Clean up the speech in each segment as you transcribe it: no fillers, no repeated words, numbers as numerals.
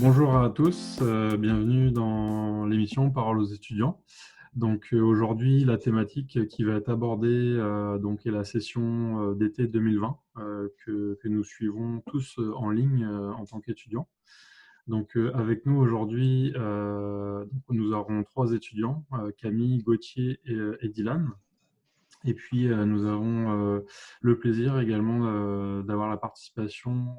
Bonjour à tous, bienvenue dans l'émission Parole aux étudiants. Donc aujourd'hui, la thématique qui va être abordée donc est la session d'été 2020 que nous suivons tous en ligne en tant qu'étudiants. Donc avec nous aujourd'hui, donc, nous aurons trois étudiants, Camille, Gauthier et Dylan. Et puis nous avons le plaisir également d'avoir la participation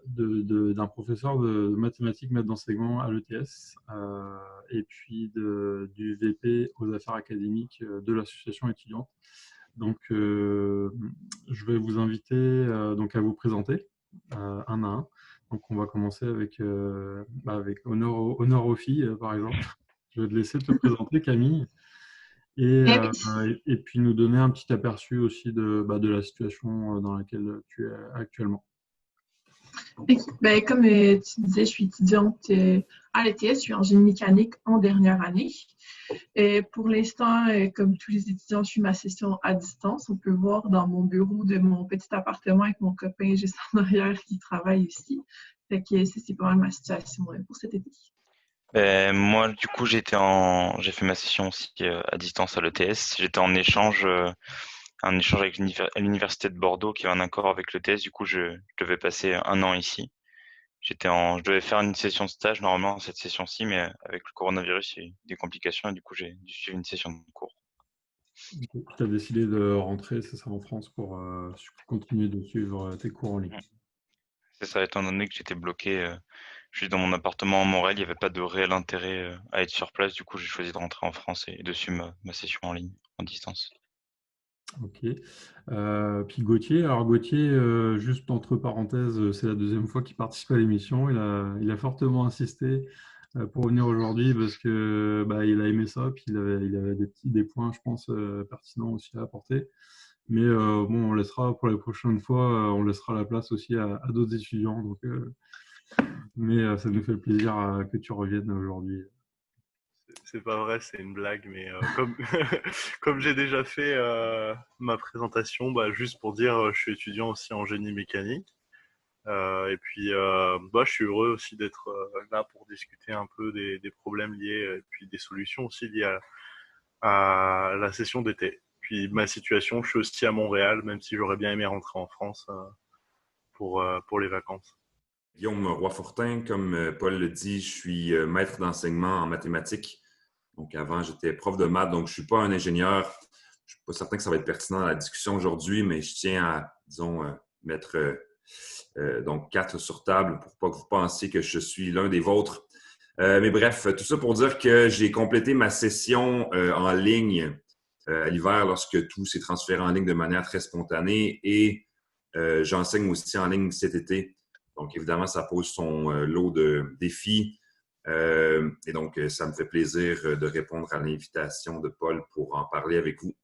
d'un professeur de mathématiques, maths d'enseignement à l'ETS, et puis du VP aux affaires académiques de l'association étudiante. Donc, je vais vous inviter donc à vous présenter un à un. Donc, on va commencer avec honneur aux filles, par exemple. Je vais te laisser te présenter, Camille, et, Eh euh, oui. et puis nous donner un petit aperçu aussi de la situation dans laquelle tu es actuellement. Ok. Ben, comme tu disais, je suis étudiante à l'ETS, je suis en génie mécanique en dernière année. Et pour l'instant, comme tous les étudiants, je suis ma session à distance. On peut voir dans mon bureau de mon petit appartement avec mon copain juste en arrière qui travaille ici. Fait que ça, c'est pas mal ma situation pour cet été. Moi, du coup, j'ai fait ma session aussi à distance à l'ETS. J'étais en échange avec l'université de Bordeaux qui est en accord avec l'ETS. Du coup, je devais passer un an ici. Je devais faire une session de stage normalement cette session-ci, mais avec le coronavirus, il y a eu des complications et du coup, j'ai dû suivre une session de cours. Tu as décidé de rentrer, c'est ça, en France pour continuer de suivre tes cours en ligne. Mm. C'est ça, étant donné que j'étais bloqué juste dans mon appartement à Montréal, il n'y avait pas de réel intérêt à être sur place. Du coup, j'ai choisi de rentrer en France et de suivre ma session en ligne, en distance. Ok. Puis Gauthier, alors Gauthier, juste entre parenthèses, c'est la deuxième fois qu'il participe à l'émission. Il a fortement insisté pour venir aujourd'hui parce que il a aimé ça, puis il avait des points, je pense, pertinents aussi à apporter. Mais bon, on laissera pour les prochaines fois, on laissera la place aussi à d'autres étudiants. Donc, mais ça nous fait plaisir que tu reviennes aujourd'hui. C'est pas vrai, c'est une blague, mais comme, comme j'ai déjà fait ma présentation, juste pour dire, je suis étudiant aussi en génie mécanique. Et puis, je suis heureux aussi d'être là pour discuter un peu des problèmes liés, et puis des solutions aussi liées à la session d'été. Puis ma situation, je suis aussi à Montréal, même si j'aurais bien aimé rentrer en France pour les vacances. Guillaume Roy-Fortin, comme Paul le dit, je suis maître d'enseignement en mathématiques. Donc, avant, j'étais prof de maths, donc je ne suis pas un ingénieur. Je ne suis pas certain que ça va être pertinent dans la discussion aujourd'hui, mais je tiens à, disons, mettre donc quatre sur table pour pas que vous pensiez que je suis l'un des vôtres. Mais bref, tout ça pour dire que j'ai complété ma session en ligne à l'hiver lorsque tout s'est transféré en ligne de manière très spontanée et j'enseigne aussi en ligne cet été. Donc, évidemment, ça pose son lot de défis. Et donc, ça me fait plaisir de répondre à l'invitation de Paul pour en parler avec vous.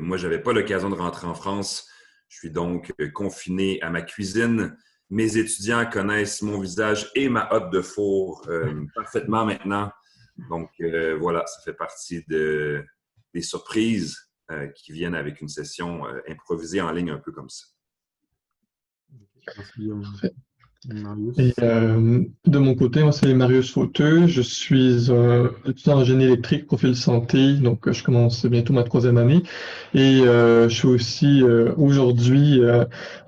Moi, je n'avais pas l'occasion de rentrer en France. Je suis donc confiné à ma cuisine. Mes étudiants connaissent mon visage et ma hotte de four parfaitement maintenant. Donc, voilà, ça fait partie des surprises qui viennent avec une session improvisée en ligne un peu comme ça. Merci, Guillaume. Parfait. Et Marius. de mon côté, moi, c'est Marius Fauteux. Je suis étudiant en génie électrique, profil santé. Donc, je commence bientôt ma troisième année. Et je suis aussi aujourd'hui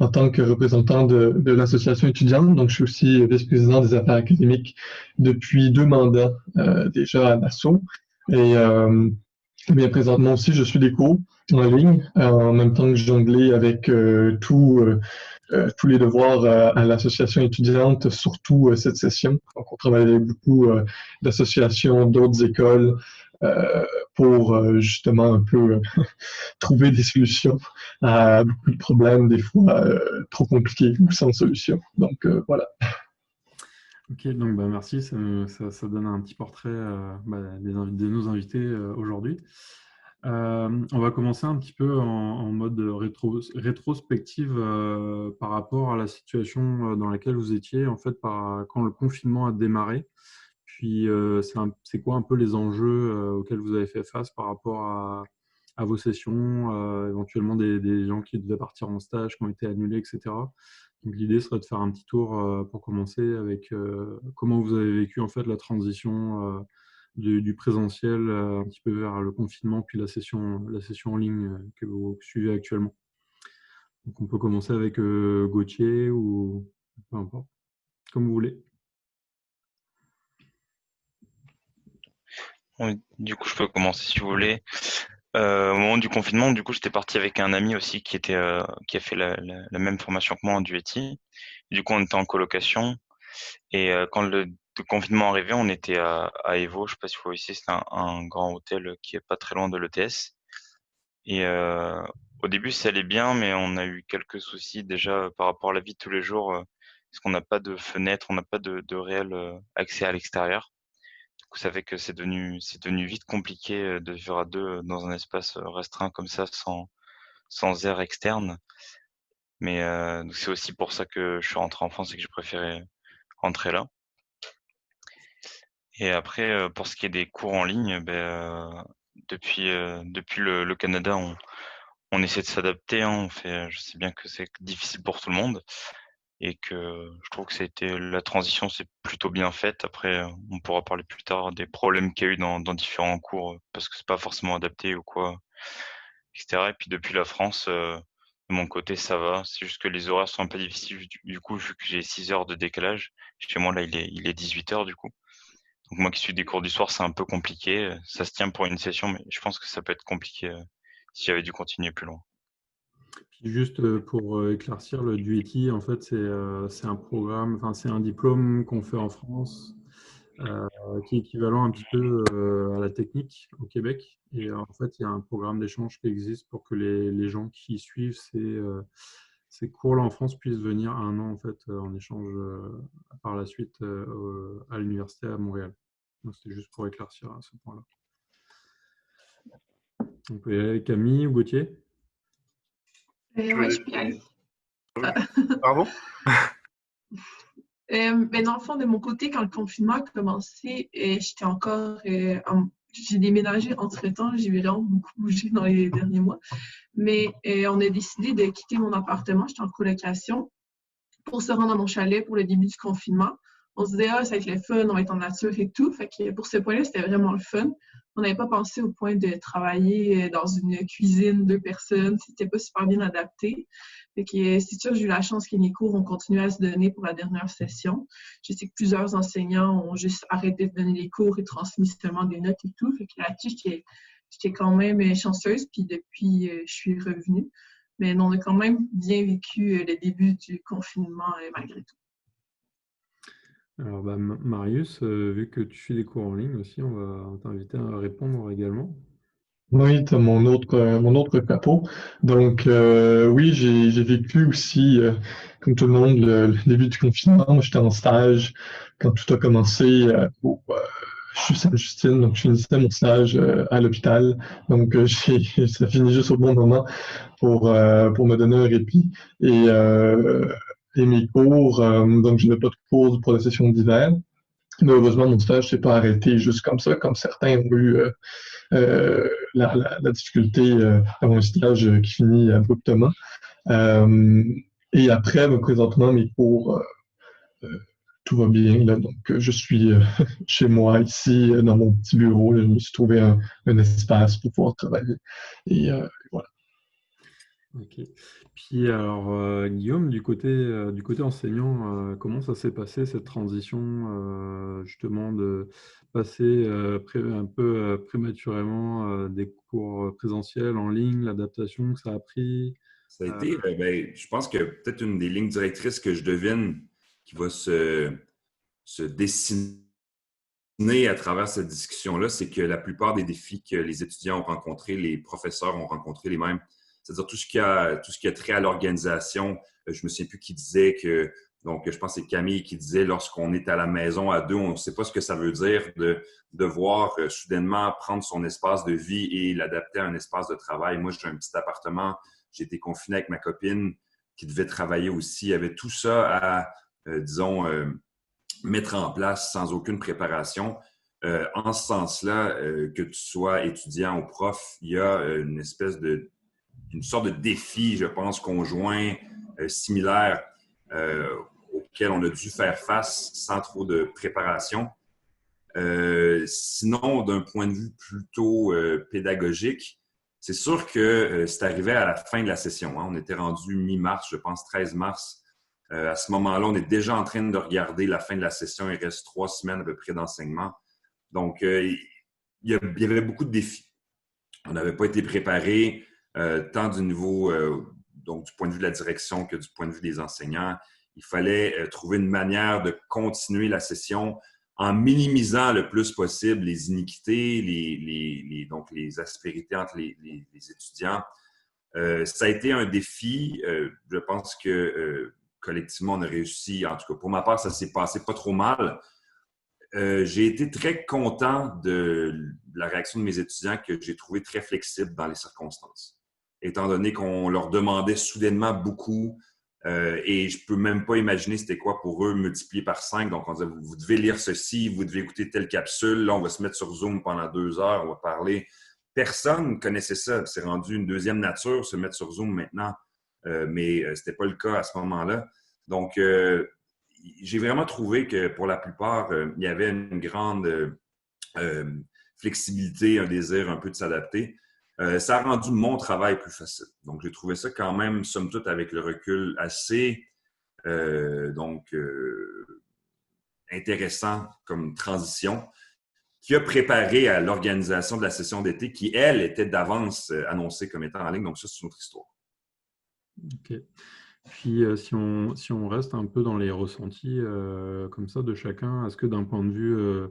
en tant que représentant de l'association étudiante. Donc, je suis aussi vice-président des affaires académiques depuis 2 mandats déjà à Nassau. Et bien présentement aussi, je suis des cours en ligne en même temps que jongler avec tous les devoirs à l'association étudiante, surtout cette session. Donc, on travaille avec beaucoup d'associations, d'autres écoles pour justement un peu trouver des solutions à beaucoup de problèmes, des fois trop compliqués ou sans solution. Donc, voilà. Ok, donc merci, ça donne un petit portrait de nos invités aujourd'hui. On va commencer un petit peu en mode rétrospective par rapport à la situation dans laquelle vous étiez en fait quand le confinement a démarré. Puis c'est quoi un peu les enjeux auxquels vous avez fait face par rapport à vos sessions, éventuellement des gens qui devaient partir en stage, qui ont été annulés, etc. Donc, l'idée serait de faire un petit tour pour commencer avec comment vous avez vécu en fait la transition du présentiel un petit peu vers le confinement, puis la session en ligne que vous suivez actuellement. Donc, on peut commencer avec Gauthier ou peu importe, comme vous voulez. Oui, du coup, je peux commencer si vous voulez. Au moment du confinement, du coup, j'étais parti avec un ami aussi qui a fait la même formation que moi en Duety. Du coup, on était en colocation. Et quand le confinement arrivait, on était à Evo. Je sais pas si vous voyez ici, c'est un grand hôtel qui est pas très loin de l'ETS. Et au début, ça allait bien, mais on a eu quelques soucis déjà par rapport à la vie de tous les jours, parce qu'on n'a pas de fenêtre, on n'a pas de réel accès à l'extérieur. Du coup, ça fait que c'est devenu vite compliqué de vivre à deux dans un espace restreint comme ça, sans air externe. Mais donc c'est aussi pour ça que je suis rentré en France et que j'ai préféré rentrer là. Et après, pour ce qui est des cours en ligne, depuis le Canada, on essaie de s'adapter, hein. Je sais bien que c'est difficile pour tout le monde et que je trouve que la transition s'est plutôt bien faite. Après, on pourra parler plus tard des problèmes qu'il y a eu dans différents cours parce que c'est pas forcément adapté ou quoi, etc. Et puis depuis la France, de mon côté, ça va. C'est juste que les horaires sont un peu difficiles. Du coup, vu que j'ai 6 heures de décalage, chez moi là, il est 18 heures du coup. Donc moi qui suis des cours du soir, c'est un peu compliqué. Ça se tient pour une session, mais je pense que ça peut être compliqué si j'avais dû continuer plus loin. Puis juste pour éclaircir, le DUETI, en fait, c'est un programme, enfin, c'est un diplôme qu'on fait en France qui est équivalent un petit peu à la technique au Québec. Et en fait, il y a un programme d'échange qui existe pour que les gens qui suivent ces cours-là en France puissent venir un an en fait en échange par la suite à l'université à Montréal. Donc, c'était juste pour éclaircir à ce point-là. On peut y aller avec Camille ou Gauthier. Ouais, je peux y aller. Pardon? Dans le fond, de mon côté, quand le confinement a commencé, j'étais encore. J'ai déménagé entre-temps, j'ai vraiment beaucoup bougé dans les derniers mois. Mais on a décidé de quitter mon appartement, j'étais en colocation, pour se rendre à mon chalet pour le début du confinement. On se disait, ah, ça va être le fun, on va être en nature et tout. Fait que pour ce point-là, c'était vraiment le fun. On n'avait pas pensé au point de travailler dans une cuisine, 2 personnes. C'était pas super bien adapté. Fait que c'est sûr, j'ai eu la chance que les cours ont continué à se donner pour la dernière session. Je sais que plusieurs enseignants ont juste arrêté de donner les cours et transmis seulement des notes et tout. Fait que là-dessus, j'étais quand même chanceuse. Puis depuis, je suis revenue. Mais on a quand même bien vécu le début du confinement malgré tout. Alors, Marius, vu que tu fais des cours en ligne aussi, on va t'inviter à répondre également. Oui, tu as mon autre capot. Donc, oui, j'ai vécu aussi, comme tout le monde, le début du confinement. Moi, j'étais en stage quand tout a commencé. Je suis Sainte-Justine, donc je finissais mon stage à l'hôpital. Donc, ça finit juste au bon moment pour me donner un répit. Et mes cours, donc je n'ai pas de cours pour la session d'hiver. Mais heureusement, mon stage s'est pas arrêté juste comme ça, comme certains ont eu la difficulté d'avoir un stage qui finit abruptement. Et après, présentement, mes cours, tout va bien. Là, donc, je suis chez moi, ici, dans mon petit bureau. Là, je me suis trouvé un espace pour pouvoir travailler. Et voilà. Ok. Puis alors, Guillaume, du côté enseignant, comment ça s'est passé cette transition justement de passer un peu prématurément des cours présentiels en ligne, l'adaptation que ça a pris? Ça a été, je pense que peut-être une des lignes directrices que je devine qui va se dessiner à travers cette discussion-là, c'est que la plupart des défis que les étudiants ont rencontrés, les professeurs ont rencontrés les mêmes. C'est-à-dire tout ce qui a trait à l'organisation. Je me souviens plus qui disait que, donc je pense que c'est Camille qui disait lorsqu'on est à la maison à deux, on ne sait pas ce que ça veut dire de devoir soudainement prendre son espace de vie et l'adapter à un espace de travail. Moi, j'ai un petit appartement, j'ai été confiné avec ma copine qui devait travailler aussi. Il y avait tout ça à, mettre en place sans aucune préparation. En ce sens-là, que tu sois étudiant ou prof, il y a une sorte de défi, je pense, conjoint, similaire. auxquelles on a dû faire face sans trop de préparation. Sinon, d'un point de vue plutôt pédagogique, c'est sûr que c'est arrivé à la fin de la session. Hein. On était rendu mi-mars, je pense 13 mars. À ce moment-là, on est déjà en train de regarder la fin de la session. Il reste 3 semaines à peu près d'enseignement. Donc, il y avait beaucoup de défis. On n'avait pas été préparé tant du niveau, donc du point de vue de la direction que du point de vue des enseignants. Il fallait trouver une manière de continuer la session en minimisant le plus possible les iniquités, donc les aspérités entre les étudiants. Ça a été un défi. Je pense que collectivement, on a réussi. En tout cas, pour ma part, ça s'est passé pas trop mal. J'ai été très content de la réaction de mes étudiants que j'ai trouvé très flexible dans les circonstances. Étant donné qu'on leur demandait soudainement beaucoup et je peux même pas imaginer c'était quoi pour eux multiplié par 5. Donc, on disait, vous devez lire ceci, vous devez écouter telle capsule. Là, on va se mettre sur Zoom pendant 2 heures, on va parler. Personne ne connaissait ça. C'est rendu une deuxième nature, se mettre sur Zoom maintenant. Mais ce n'était pas le cas à ce moment-là. Donc, j'ai vraiment trouvé que pour la plupart, il y avait une grande flexibilité, un désir un peu de s'adapter. Ça a rendu mon travail plus facile. Donc, j'ai trouvé ça quand même, somme toute, avec le recul assez intéressant comme transition qui a préparé à l'organisation de la session d'été qui, elle, était d'avance annoncée comme étant en ligne. Donc, ça, c'est une autre histoire. OK. Puis, si on reste un peu dans les ressentis comme ça de chacun, est-ce que d'un point de vue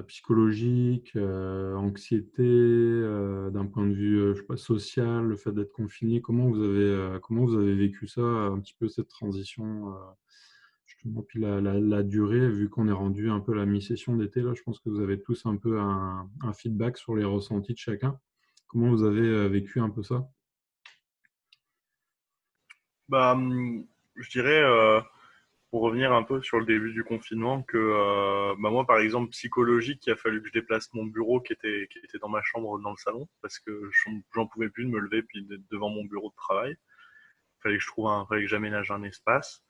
psychologique, anxiété, d'un point de vue je sais pas, social, le fait d'être confiné, comment vous avez vécu ça, un petit peu cette transition justement, puis la durée, vu qu'on est rendu un peu à la mi-session d'été, là, je pense que vous avez tous un peu un feedback sur les ressentis de chacun. Comment vous avez vécu un peu ça? Bah, je dirais, pour revenir un peu sur le début du confinement, que moi, par exemple, psychologique, il a fallu que je déplace mon bureau qui était dans ma chambre dans le salon, parce que j'en pouvais plus de me lever puis d'être devant mon bureau de travail. Fallait que j'aménage un espace.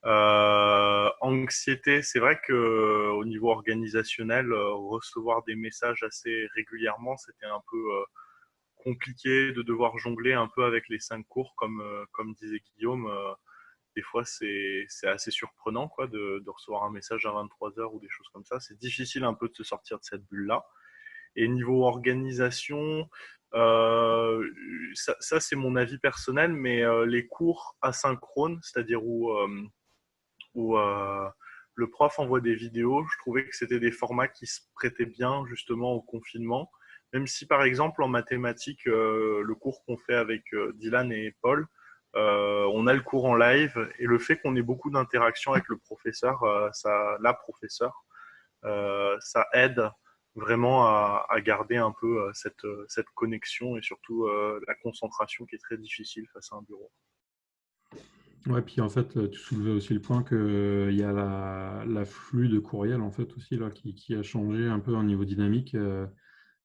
Anxiété, c'est vrai que au niveau organisationnel, recevoir des messages assez régulièrement, c'était un peu compliqué de devoir jongler un peu avec les 5 cours, comme disait Guillaume. Des fois, c'est assez surprenant quoi, de recevoir un message à 23 heures ou des choses comme ça. C'est difficile un peu de se sortir de cette bulle-là. Et niveau organisation, ça c'est mon avis personnel, mais les cours asynchrones, c'est-à-dire où le prof envoie des vidéos, je trouvais que c'était des formats qui se prêtaient bien justement au confinement. Même si par exemple en mathématiques, le cours qu'on fait avec Dylan et Paul, on a le cours en live et le fait qu'on ait beaucoup d'interactions avec le professeur, la professeure, ça aide vraiment à garder un peu cette connexion et surtout la concentration qui est très difficile face à un bureau. Ouais, puis en fait, tu soulevais aussi le point qu'il y a l'afflux de courriel en fait aussi là qui a changé un peu au niveau dynamique.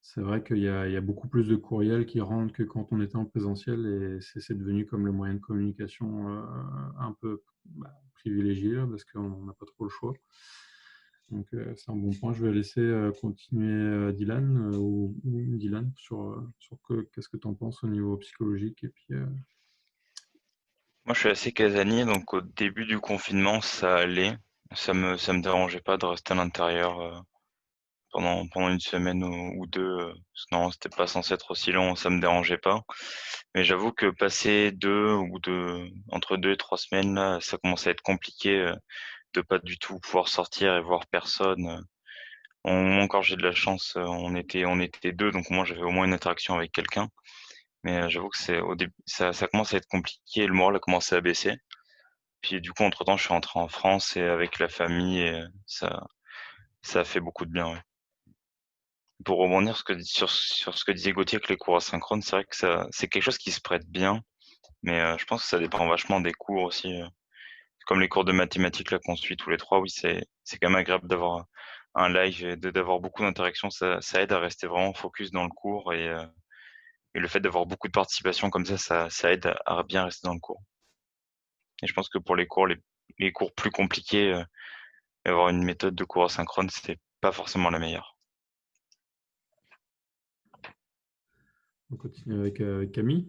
C'est vrai qu'il y a beaucoup plus de courriels qui rentrent que quand on était en présentiel et c'est devenu comme le moyen de communication un peu privilégié là, parce qu'on n'a pas trop le choix. Donc c'est un bon point. Je vais laisser continuer Dylan ou Dylan sur qu'est-ce que tu en penses au niveau psychologique et puis Moi, je suis assez casanier, donc au début du confinement, ça allait. Ça me dérangeait pas de rester à l'intérieur pendant une semaine ou deux. Parce que non, c'était pas censé être aussi long, ça me dérangeait pas. Mais j'avoue que passer entre 2 et 3 semaines, là, ça commence à être compliqué de pas du tout pouvoir sortir et voir personne. Moi encore, j'ai de la chance, on était deux, donc moi j'avais au moins une interaction avec quelqu'un. Mais j'avoue que c'est au début, ça commence à être compliqué, le moral a commencé à baisser. Puis du coup, entre-temps, je suis rentré en France et avec la famille, et ça a fait beaucoup de bien, ouais. Pour rebondir sur ce que disait Gauthier avec les cours asynchrones, c'est vrai que c'est quelque chose qui se prête bien, mais je pense que ça dépend vachement des cours aussi. Comme les cours de mathématiques là qu'on suit tous les trois, oui, c'est quand même agréable d'avoir un live et d'avoir beaucoup d'interactions. Ça aide à rester vraiment focus dans le cours et le fait d'avoir beaucoup de participation comme ça aide à bien rester dans le cours. Et je pense que pour les cours les cours plus compliqués, avoir une méthode de cours asynchrone, c'est pas forcément la meilleure. On continue avec Camille.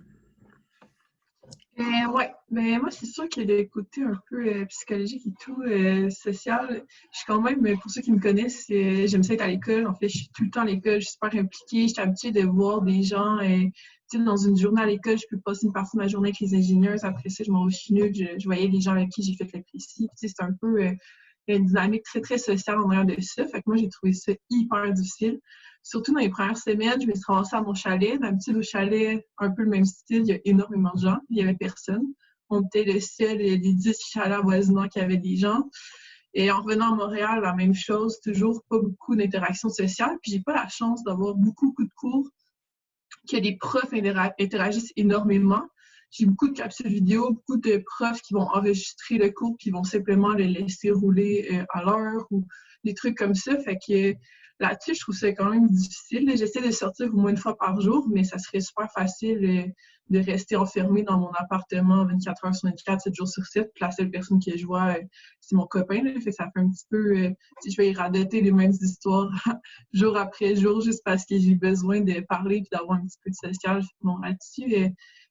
Ouais, ben moi c'est sûr que le côté un peu psychologique et tout, social, je suis quand même, pour ceux qui me connaissent, j'aime ça être à l'école. En fait, je suis tout le temps à l'école, je suis super impliquée, je suis habituée de voir des gens. Tu sais, dans une journée à l'école, je peux passer une partie de ma journée avec les ingénieurs. Après ça, je m'en vais chez nous, je voyais les gens avec qui j'ai fait le précis. Tu sais, c'est un peu une dynamique très, très sociale en arrière de ça. Fait que moi, j'ai trouvé ça hyper difficile. Surtout dans les premières semaines, je me suis ramassée à mon chalet. D'habitude, au chalet, un peu le même style, il y a énormément de gens. Il n'y avait personne. On était le seul des 10 chalets avoisinants qui avaient des gens. Et en revenant à Montréal, la même chose, toujours pas beaucoup d'interactions sociales. Puis j'ai pas la chance d'avoir beaucoup de cours, que les profs interagissent énormément. J'ai beaucoup de capsules vidéo, beaucoup de profs qui vont enregistrer le cours puis vont simplement le laisser rouler à l'heure ou des trucs comme ça. Fait que là-dessus, je trouve ça quand même difficile. J'essaie de sortir au moins une fois par jour, mais ça serait super facile de rester enfermée dans mon appartement 24 heures sur 24, 7 jours sur 7. Puis la seule personne que je vois, c'est mon copain. Là. Fait que ça fait un petit peu, si je vais y radoter les mêmes histoires jour après jour, juste parce que j'ai besoin de parler et d'avoir un petit peu de social. Bon, là-dessus,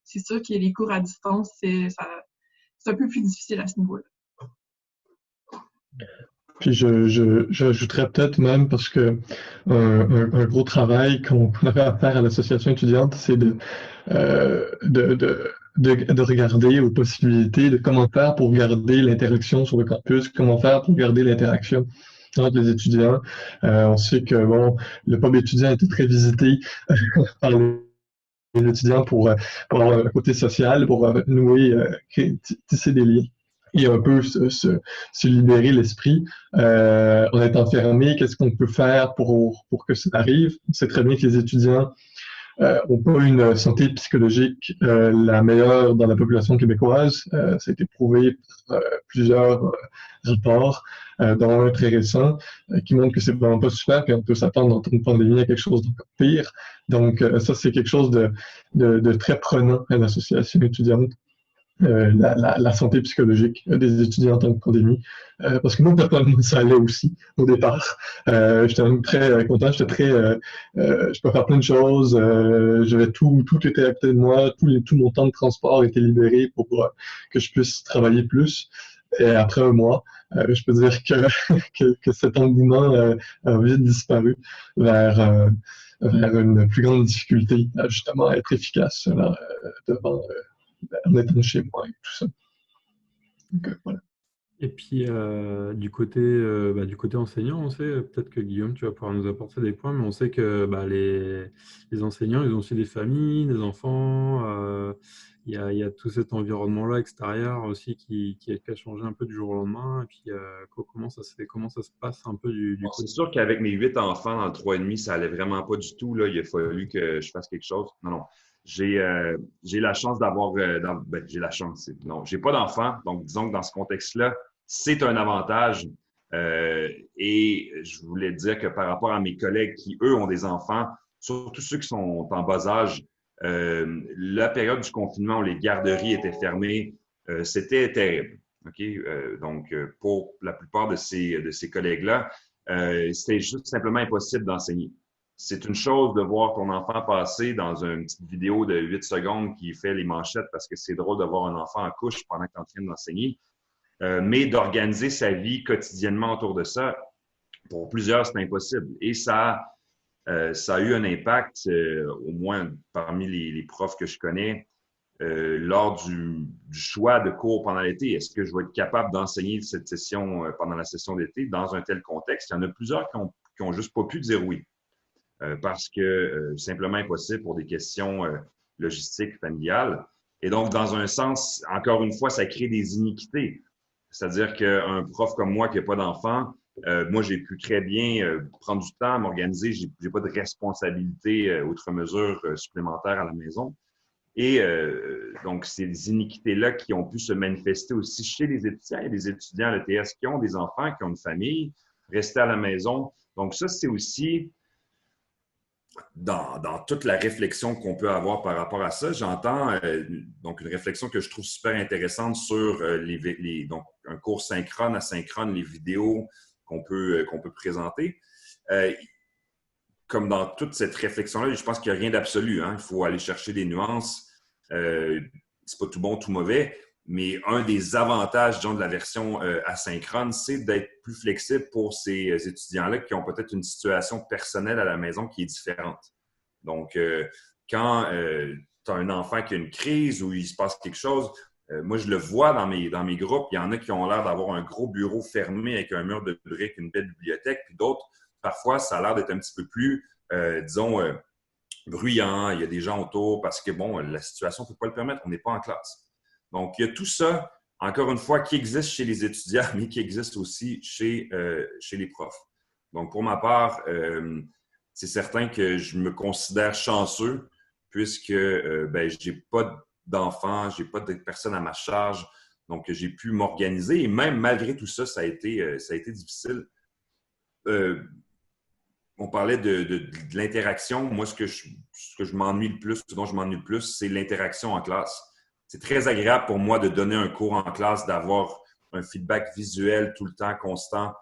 c'est sûr que les cours à distance, c'est un peu plus difficile à ce niveau-là. Puis j'ajouterais peut-être même parce que un gros travail qu'on avait à faire à l'association étudiante, c'est de regarder aux possibilités de comment faire pour garder l'interaction sur le campus, comment faire pour garder l'interaction entre les étudiants. On sait que bon, le pub étudiant était très visité par les étudiants pour avoir un côté social, pour nouer, tisser des liens et un peu se libérer l'esprit. On est enfermé, qu'est-ce qu'on peut faire pour que ça arrive? On sait très bien que les étudiants n'ont pas une santé psychologique la meilleure dans la population québécoise. Ça a été prouvé par plusieurs rapports, dont un très récent, qui montre que c'est vraiment pas super, puis on peut s'attendre dans une pandémie à quelque chose d'encore pire. Donc, ça, c'est quelque chose de très prenant à l'association étudiante. La santé psychologique des étudiants en temps de pandémie. Parce que moi, personnellement, ça allait aussi au départ. J'étais très content, je peux faire plein de choses. Tout était à côté de moi, tout mon temps de transport était libéré pour que je puisse travailler plus. Et après un mois, je peux dire que cet engouement a vite disparu vers une plus grande difficulté à justement être efficace là, devant en étant chez moi et tout ça. Donc, voilà. Et puis, du côté enseignant, on sait, peut-être que Guillaume, tu vas pouvoir nous apporter des points, mais on sait que les enseignants, ils ont aussi des familles, des enfants. Il y a tout cet environnement-là extérieur aussi qui a changé un peu du jour au lendemain. Et puis, comment ça se passe un peu du Bon, côté. c'est sûr qu'avec mes 8 enfants dans le 3,5, ça allait vraiment pas du tout. Là. Il a fallu que je fasse quelque chose. Non. J'ai la chance d'avoir... j'ai la chance. Non, j'ai pas d'enfants. Donc, disons que dans ce contexte-là, c'est un avantage. Et je voulais dire que par rapport à mes collègues qui, eux, ont des enfants, surtout ceux qui sont en bas âge, la période du confinement où les garderies étaient fermées, c'était terrible. Okay? Donc, pour la plupart de ces collègues-là, c'était juste simplement impossible d'enseigner. C'est une chose de voir ton enfant passer dans une petite vidéo de 8 secondes qui fait les manchettes parce que c'est drôle de voir un enfant en couche pendant que tu es en train d'enseigner. Mais d'organiser sa vie quotidiennement autour de ça, pour plusieurs, c'est impossible. Et ça a eu un impact, au moins parmi les profs que je connais, lors du choix de cours pendant l'été. Est-ce que je vais être capable d'enseigner cette session pendant la session d'été dans un tel contexte? Il y en a plusieurs qui ont juste pas pu dire oui. Parce que simplement impossible pour des questions logistiques, familiales. Et donc, dans un sens, encore une fois, ça crée des iniquités. C'est-à-dire qu'un prof comme moi qui n'a pas d'enfant, moi, j'ai pu très bien prendre du temps, m'organiser. J'ai pas de responsabilité outre mesure supplémentaire à la maison. Et donc, ces iniquités-là qui ont pu se manifester aussi chez les étudiants. Il y a des étudiants à l'ETS qui ont des enfants, qui ont une famille, rester à la maison. Donc, ça, c'est aussi dans toute la réflexion qu'on peut avoir par rapport à ça, j'entends donc une réflexion que je trouve super intéressante sur donc un cours synchrone, asynchrone, les vidéos qu'on peut présenter. Comme dans toute cette réflexion-là, je pense qu'il n'y a rien d'absolu. Hein. Il faut aller chercher des nuances. C'est pas tout bon, tout mauvais. Mais un des avantages, disons, de la version asynchrone, c'est d'être plus flexible pour ces étudiants-là qui ont peut-être une situation personnelle à la maison qui est différente. Donc, quand tu as un enfant qui a une crise ou il se passe quelque chose, moi, je le vois dans mes groupes. Il y en a qui ont l'air d'avoir un gros bureau fermé avec un mur de briques, une belle bibliothèque. Puis d'autres, parfois, ça a l'air d'être un petit peu plus, disons, bruyant. Il y a des gens autour parce que, bon, la situation ne peut pas le permettre. On n'est pas en classe. Donc, il y a tout ça, encore une fois, qui existe chez les étudiants, mais qui existe aussi chez les profs. Donc, pour ma part, c'est certain que je me considère chanceux puisque je n'ai pas d'enfants, je n'ai pas de personnes à ma charge. Donc, j'ai pu m'organiser et même malgré tout ça, ça a été difficile. On parlait de l'interaction. Moi, ce que je m'ennuie le plus, ce dont je m'ennuie le plus, c'est l'interaction en classe. C'est très agréable pour moi de donner un cours en classe, d'avoir un feedback visuel tout le temps, constant.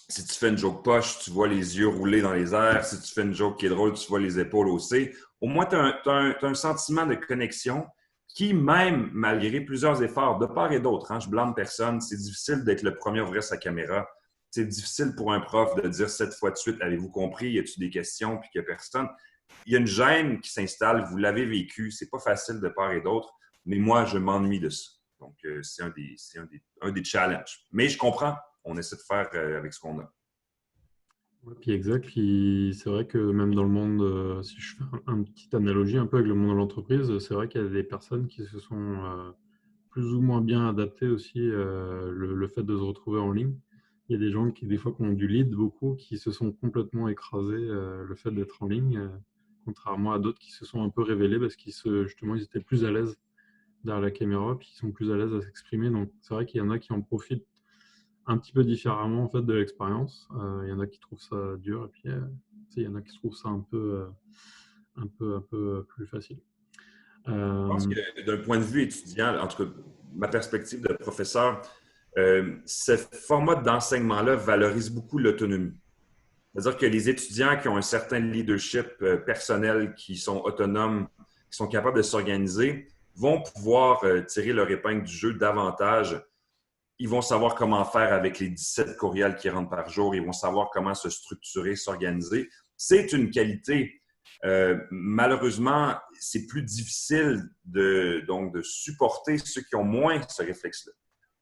Si tu fais une joke poche, tu vois les yeux rouler dans les airs. Si tu fais une joke qui est drôle, tu vois les épaules haussées. Au moins, tu as un sentiment de connexion qui, même malgré plusieurs efforts de part et d'autre, hein, je blâme personne, c'est difficile d'être le premier à ouvrir sa caméra. C'est difficile pour un prof de dire 7 fois de suite, avez-vous compris, y a-t-il des questions, puis qu'il n'y a personne. Il y a une gêne qui s'installe, vous l'avez vécu, c'est pas facile de part et d'autre, mais moi, je m'ennuie de ça. Donc, c'est un des challenges. Mais je comprends, on essaie de faire avec ce qu'on a. Ouais, puis exact, puis c'est vrai que même dans le monde, si je fais une petite analogie un peu avec le monde de l'entreprise, c'est vrai qu'il y a des personnes qui se sont plus ou moins bien adaptées aussi le fait de se retrouver en ligne. Il y a des gens qui, des fois, qui ont du lead beaucoup, qui se sont complètement écrasés le fait d'être en ligne, contrairement à d'autres qui se sont un peu révélés parce justement, ils étaient plus à l'aise derrière la caméra, puis ils sont plus à l'aise à s'exprimer. Donc, c'est vrai qu'il y en a qui en profitent un petit peu différemment en fait, de l'expérience. Il y en a qui trouvent ça dur, et puis il y en a qui trouvent ça un peu plus facile. Je pense que d'un point de vue étudiant, en tout cas, ma perspective de professeur, ce format d'enseignement-là valorise beaucoup l'autonomie. C'est-à-dire que les étudiants qui ont un certain leadership personnel, qui sont autonomes, qui sont capables de s'organiser, vont pouvoir tirer leur épingle du jeu davantage. Ils vont savoir comment faire avec les 17 courriels qui rentrent par jour. Ils vont savoir comment se structurer, s'organiser. C'est une qualité. Malheureusement, c'est plus difficile de supporter ceux qui ont moins ce réflexe-là.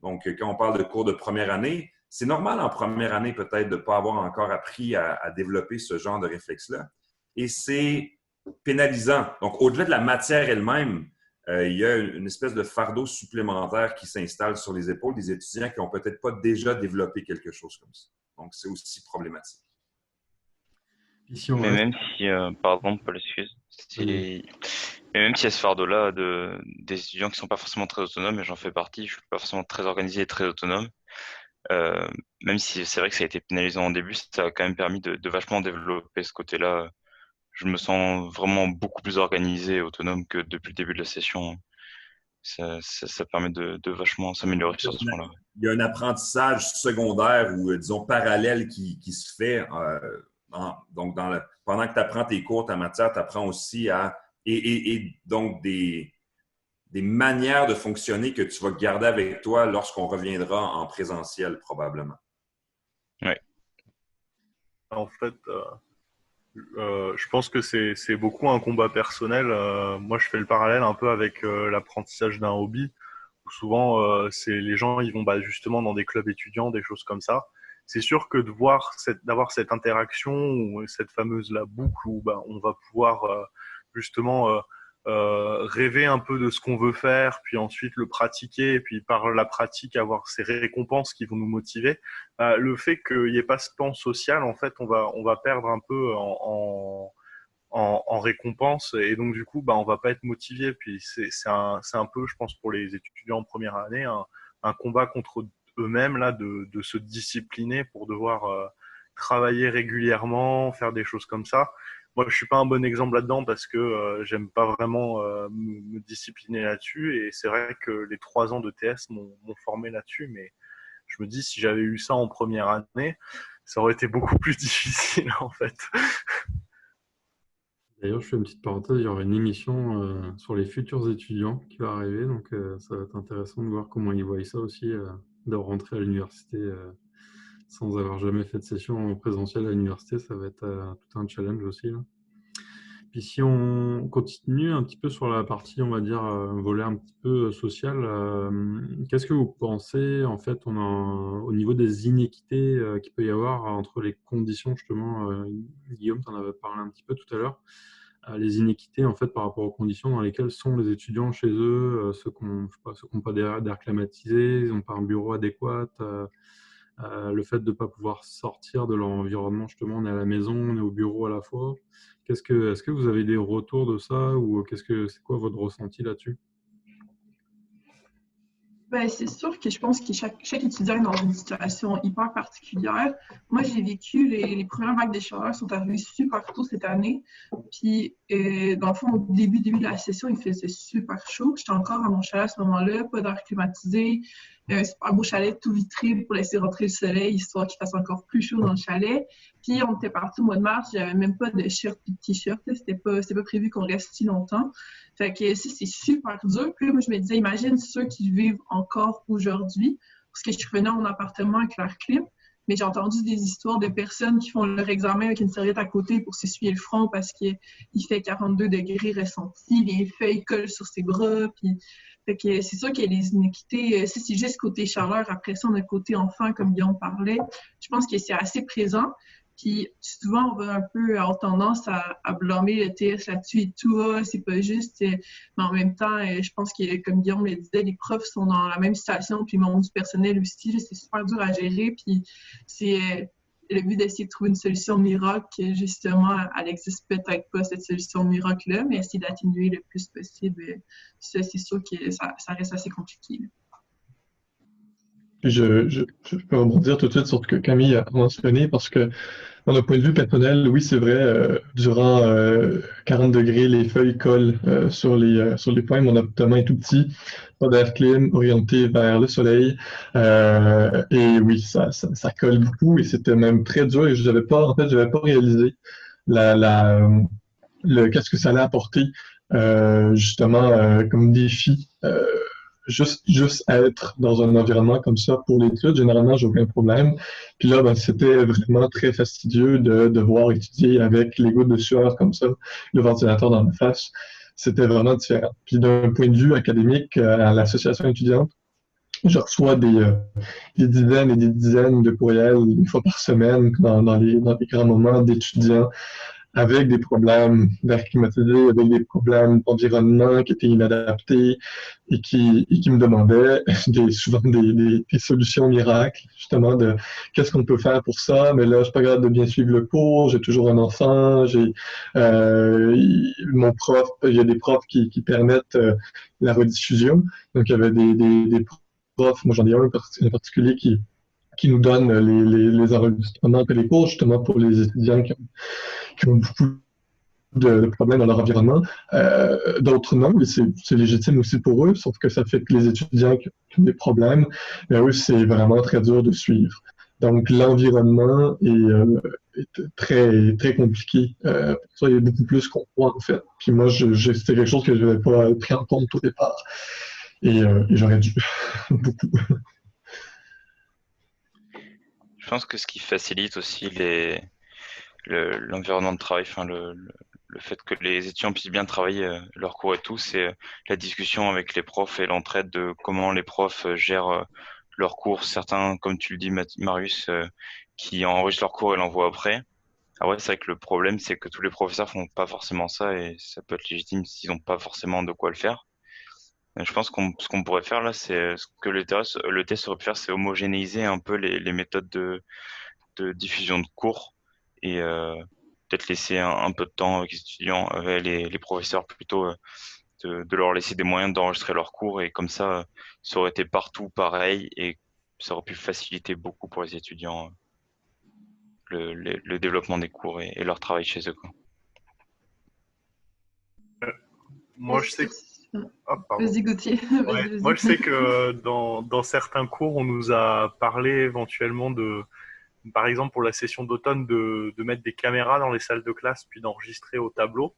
Donc, quand on parle de cours de première année, c'est normal en première année peut-être de ne pas avoir encore appris à développer ce genre de réflexe-là. Et c'est pénalisant. Donc, au-delà de la matière elle-même, il y a une espèce de fardeau supplémentaire qui s'installe sur les épaules des étudiants qui n'ont peut-être pas déjà développé quelque chose comme ça. Donc, c'est aussi problématique. Mais même si, pardon, Paul, excuse, mais même s'il y a ce fardeau-là des étudiants qui ne sont pas forcément très autonomes, et j'en fais partie, je ne suis pas forcément très organisé et très autonome, même si c'est vrai que ça a été pénalisant au début, ça a quand même permis de vachement développer ce côté-là. Je me sens vraiment beaucoup plus organisé et autonome que depuis le début de la session. Ça permet de vachement s'améliorer sur ce point-là. Il y a un apprentissage secondaire ou, disons, parallèle qui se fait. Donc, pendant que tu apprends tes cours, ta matière, tu apprends aussi et donc des manières de fonctionner que tu vas garder avec toi lorsqu'on reviendra en présentiel, probablement. Oui. En fait, je pense que c'est beaucoup un combat personnel. Moi, je fais le parallèle un peu avec l'apprentissage d'un hobby. Où souvent, les gens ils vont justement dans des clubs étudiants, des choses comme ça. C'est sûr que d'avoir cette interaction ou cette fameuse boucle où on va pouvoir justement rêver un peu de ce qu'on veut faire, puis ensuite le pratiquer, et puis par la pratique avoir ces récompenses qui vont nous motiver. Le fait qu'il n'y ait pas ce plan social, en fait, on va perdre un peu en récompense, et donc du coup on va pas être motivé. Puis c'est un peu, je pense, pour les étudiants en première année, un combat contre eux-mêmes là de se discipliner pour devoir travailler régulièrement, faire des choses comme ça. Moi, je suis pas un bon exemple là-dedans parce que j'aime pas vraiment me discipliner là-dessus. Et c'est vrai que les 3 ans de TS m'ont formé là-dessus. Mais je me dis, si j'avais eu ça en première année, ça aurait été beaucoup plus difficile en fait. D'ailleurs, je fais une petite parenthèse, il y aura une émission sur les futurs étudiants qui va arriver, donc ça va être intéressant de voir comment ils voient ça aussi, de rentrer à l'université sans avoir jamais fait de session en présentiel à l'université, ça va être tout un challenge aussi, là. Puis si on continue un petit peu sur la partie, on va dire, volet un petit peu social, qu'est-ce que vous pensez, en fait, au niveau des inéquités qu'il peut y avoir entre les conditions, justement, Guillaume, tu en avais parlé un petit peu tout à l'heure, les inéquités, en fait, par rapport aux conditions dans lesquelles sont les étudiants chez eux, ceux qui n'ont pas d'air climatisé, ils n'ont pas un bureau adéquat, le fait de ne pas pouvoir sortir de leur environnement, justement, on est à la maison, on est au bureau à la fois. Est-ce que vous avez des retours de ça ou c'est quoi votre ressenti là-dessus? Ben, c'est sûr que je pense que chaque étudiant est dans une situation hyper particulière. Moi, j'ai vécu les premières vagues de chaleur sont arrivées super tôt cette année. Puis, dans le fond, au début de la session, il faisait super chaud. J'étais encore à mon chalet à ce moment-là, pas d'air climatisé, un super beau chalet tout vitré pour laisser rentrer le soleil, histoire qu'il fasse encore plus chaud dans le chalet. Puis, on était parti au mois de mars, j'avais même pas de shirt et de t-shirt. C'était pas prévu qu'on reste si longtemps. Fait que ça, c'est super dur. Puis là, moi, je me disais, imagine ceux qui vivent encore aujourd'hui, parce que je revenais à mon appartement avec leur clim, mais j'ai entendu des histoires de personnes qui font leur examen avec une serviette à côté pour s'essuyer le front parce qu'il fait 42 degrés ressenti, les feuilles collent sur ses bras, puis fait que c'est sûr qu'il y a des inéquités. Si c'est juste côté chaleur, après ça, on a côté enfant, comme Guillaume parlait. Je pense que c'est assez présent. Puis souvent, on va un peu avoir tendance à blâmer le TS là-dessus et tout, c'est pas juste. Mais en même temps, je pense que, comme Guillaume le disait, les profs sont dans la même situation, puis le monde du personnel aussi, c'est super dur à gérer. Puis c'est le but d'essayer de trouver une solution miracle. Justement, elle n'existe peut-être pas, cette solution miracle-là, mais essayer d'atténuer le plus possible. Ça, c'est sûr que ça reste assez compliqué. Puis je peux rebondir tout de suite sur ce que Camille a mentionné parce que, d'un point de vue personnel, oui, c'est vrai, durant 40 degrés, les feuilles collent sur les poings. Mon appartement est tout petit, pas d'air clim, orienté vers le soleil. Et oui, ça colle beaucoup et c'était même très dur et en fait, j'avais pas réalisé la, la, qu'est-ce que ça allait apporter justement comme défi. Juste être dans un environnement comme ça pour l'étude, généralement, j'ai aucun problème. Puis là, ben, c'était vraiment très fastidieux de devoir étudier avec les gouttes de sueur comme ça, le ventilateur dans la face. C'était vraiment différent. Puis d'un point de vue académique, à l'association étudiante, je reçois des dizaines et des dizaines de courriels, une fois par semaine, dans les grands moments d'étudiants avec des problèmes d'air climatisé, avec des problèmes d'environnement qui étaient inadaptés et qui me demandaient souvent des solutions miracles, justement, de qu'est-ce qu'on peut faire pour ça, mais là, je suis pas capable de bien suivre le cours, j'ai toujours un enfant, mon prof, il y a des profs qui permettent la rediffusion, donc il y avait des profs, moi j'en ai un en particulier qui nous donne les enregistrements que les cours, justement pour les étudiants qui ont beaucoup de problèmes dans leur environnement. D'autres non, et c'est légitime aussi pour eux, sauf que ça fait que les étudiants qui ont des problèmes, mais eux, c'est vraiment très dur de suivre. Donc, l'environnement est très, très compliqué. Pour ça, il y a beaucoup plus qu'on croit, en fait. Puis moi, c'était quelque chose que je n'avais pas pris en compte au départ. Et j'aurais dû beaucoup. Je pense que ce qui facilite aussi l'environnement de travail, enfin le fait que les étudiants puissent bien travailler leurs cours et tout, c'est la discussion avec les profs et l'entraide de comment les profs gèrent leurs cours. Certains, comme tu le dis, Marius, qui enregistrent leurs cours et l'envoient après. Ah ouais, c'est vrai que le problème, c'est que tous les professeurs font pas forcément ça et ça peut être légitime s'ils n'ont pas forcément de quoi le faire. Je pense ce qu'on pourrait faire là, c'est ce que le test aurait pu faire, c'est homogénéiser un peu les méthodes de diffusion de cours et peut-être laisser un peu de temps avec les étudiants, avec les professeurs plutôt, de leur laisser des moyens d'enregistrer leurs cours et comme ça aurait été partout pareil et ça aurait pu faciliter beaucoup pour les étudiants. le développement des cours et leur travail chez eux, quoi. Moi, je sais que... Ah, pardon. Vas-y, Gauthier. Ouais, Vas-y. moi, je sais que dans certains cours, on nous a parlé éventuellement de, par exemple, pour la session d'automne, de mettre des caméras dans les salles de classe, puis d'enregistrer au tableau.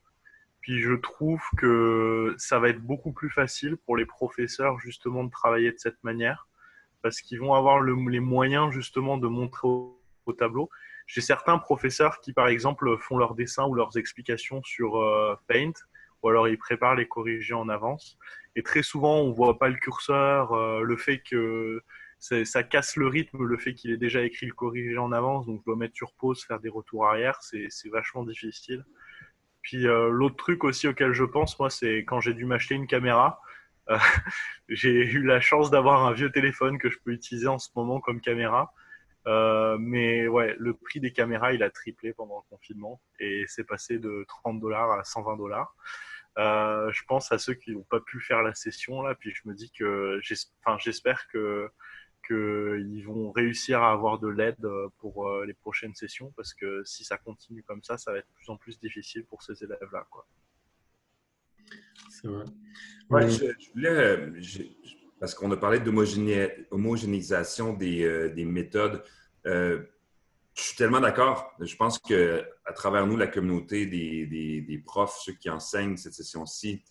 Puis je trouve que ça va être beaucoup plus facile pour les professeurs, justement, de travailler de cette manière, parce qu'ils vont avoir les moyens, justement, de montrer au tableau. J'ai certains professeurs qui, par exemple, font leurs dessins ou leurs explications sur Paint, ou alors ils préparent les corrigés en avance. Et très souvent, on voit pas le curseur, le fait que ça casse le rythme, le fait qu'il ait déjà écrit le corrigé en avance, donc je dois mettre sur pause, faire des retours arrière, c'est vachement difficile. Puis l'autre truc aussi auquel je pense, moi, c'est quand j'ai dû m'acheter une caméra. Euh, j'ai eu la chance d'avoir un vieux téléphone que je peux utiliser en ce moment comme caméra. Mais ouais, le prix des caméras, il a triplé pendant le confinement et c'est passé de $30 à $120. Je pense à ceux qui n'ont pas pu faire la session là, puis je me dis que j'espère qu'ils vont réussir à avoir de l'aide pour les prochaines sessions, parce que si ça continue comme ça va être de plus en plus difficile pour ces élèves-là, quoi. C'est vrai. Ouais, je voulais, parce qu'on a parlé d'homogénéisation des méthodes. Je suis tellement d'accord. Je pense qu'à travers nous, la communauté des profs, ceux qui enseignent cette session-ci,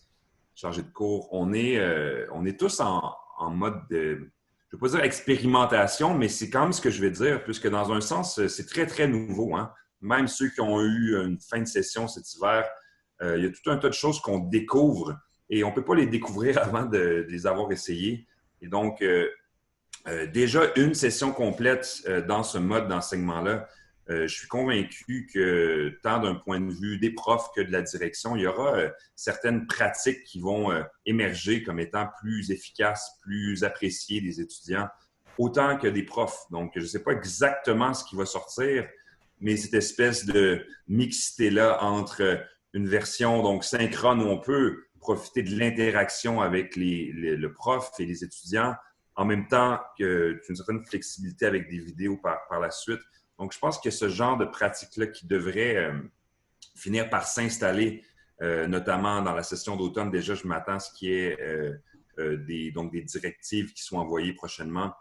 chargés de cours, on est tous en mode de, je ne veux pas dire expérimentation, mais c'est quand même ce que je vais dire, puisque dans un sens, c'est très, très nouveau, hein? Même ceux qui ont eu une fin de session cet hiver, il y a tout un tas de choses qu'on découvre et on ne peut pas les découvrir avant de les avoir essayées. Et donc, déjà une session complète dans ce mode d'enseignement-là, je suis convaincu que tant d'un point de vue des profs que de la direction, il y aura certaines pratiques qui vont émerger comme étant plus efficaces, plus appréciées des étudiants, autant que des profs. Donc, je ne sais pas exactement ce qui va sortir, mais cette espèce de mixité-là entre une version donc synchrone où on peut profiter de l'interaction avec le prof et les étudiants, en même temps qu'une certaine flexibilité avec des vidéos par la suite. Donc, je pense que ce genre de pratique-là qui devrait finir par s'installer, notamment dans la session d'automne, déjà, je m'attends à ce qu'il y ait des directives qui soient envoyées prochainement.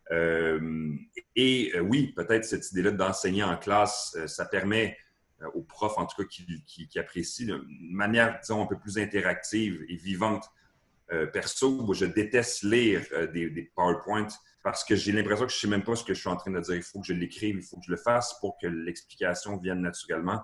Oui, peut-être cette idée-là d'enseigner en classe, ça permet aux profs, en tout cas, qui apprécient une manière, disons, un peu plus interactive et vivante. Perso, moi, je déteste lire des PowerPoints parce que j'ai l'impression que je ne sais même pas ce que je suis en train de dire. Il faut que je l'écrive, il faut que je le fasse pour que l'explication vienne naturellement.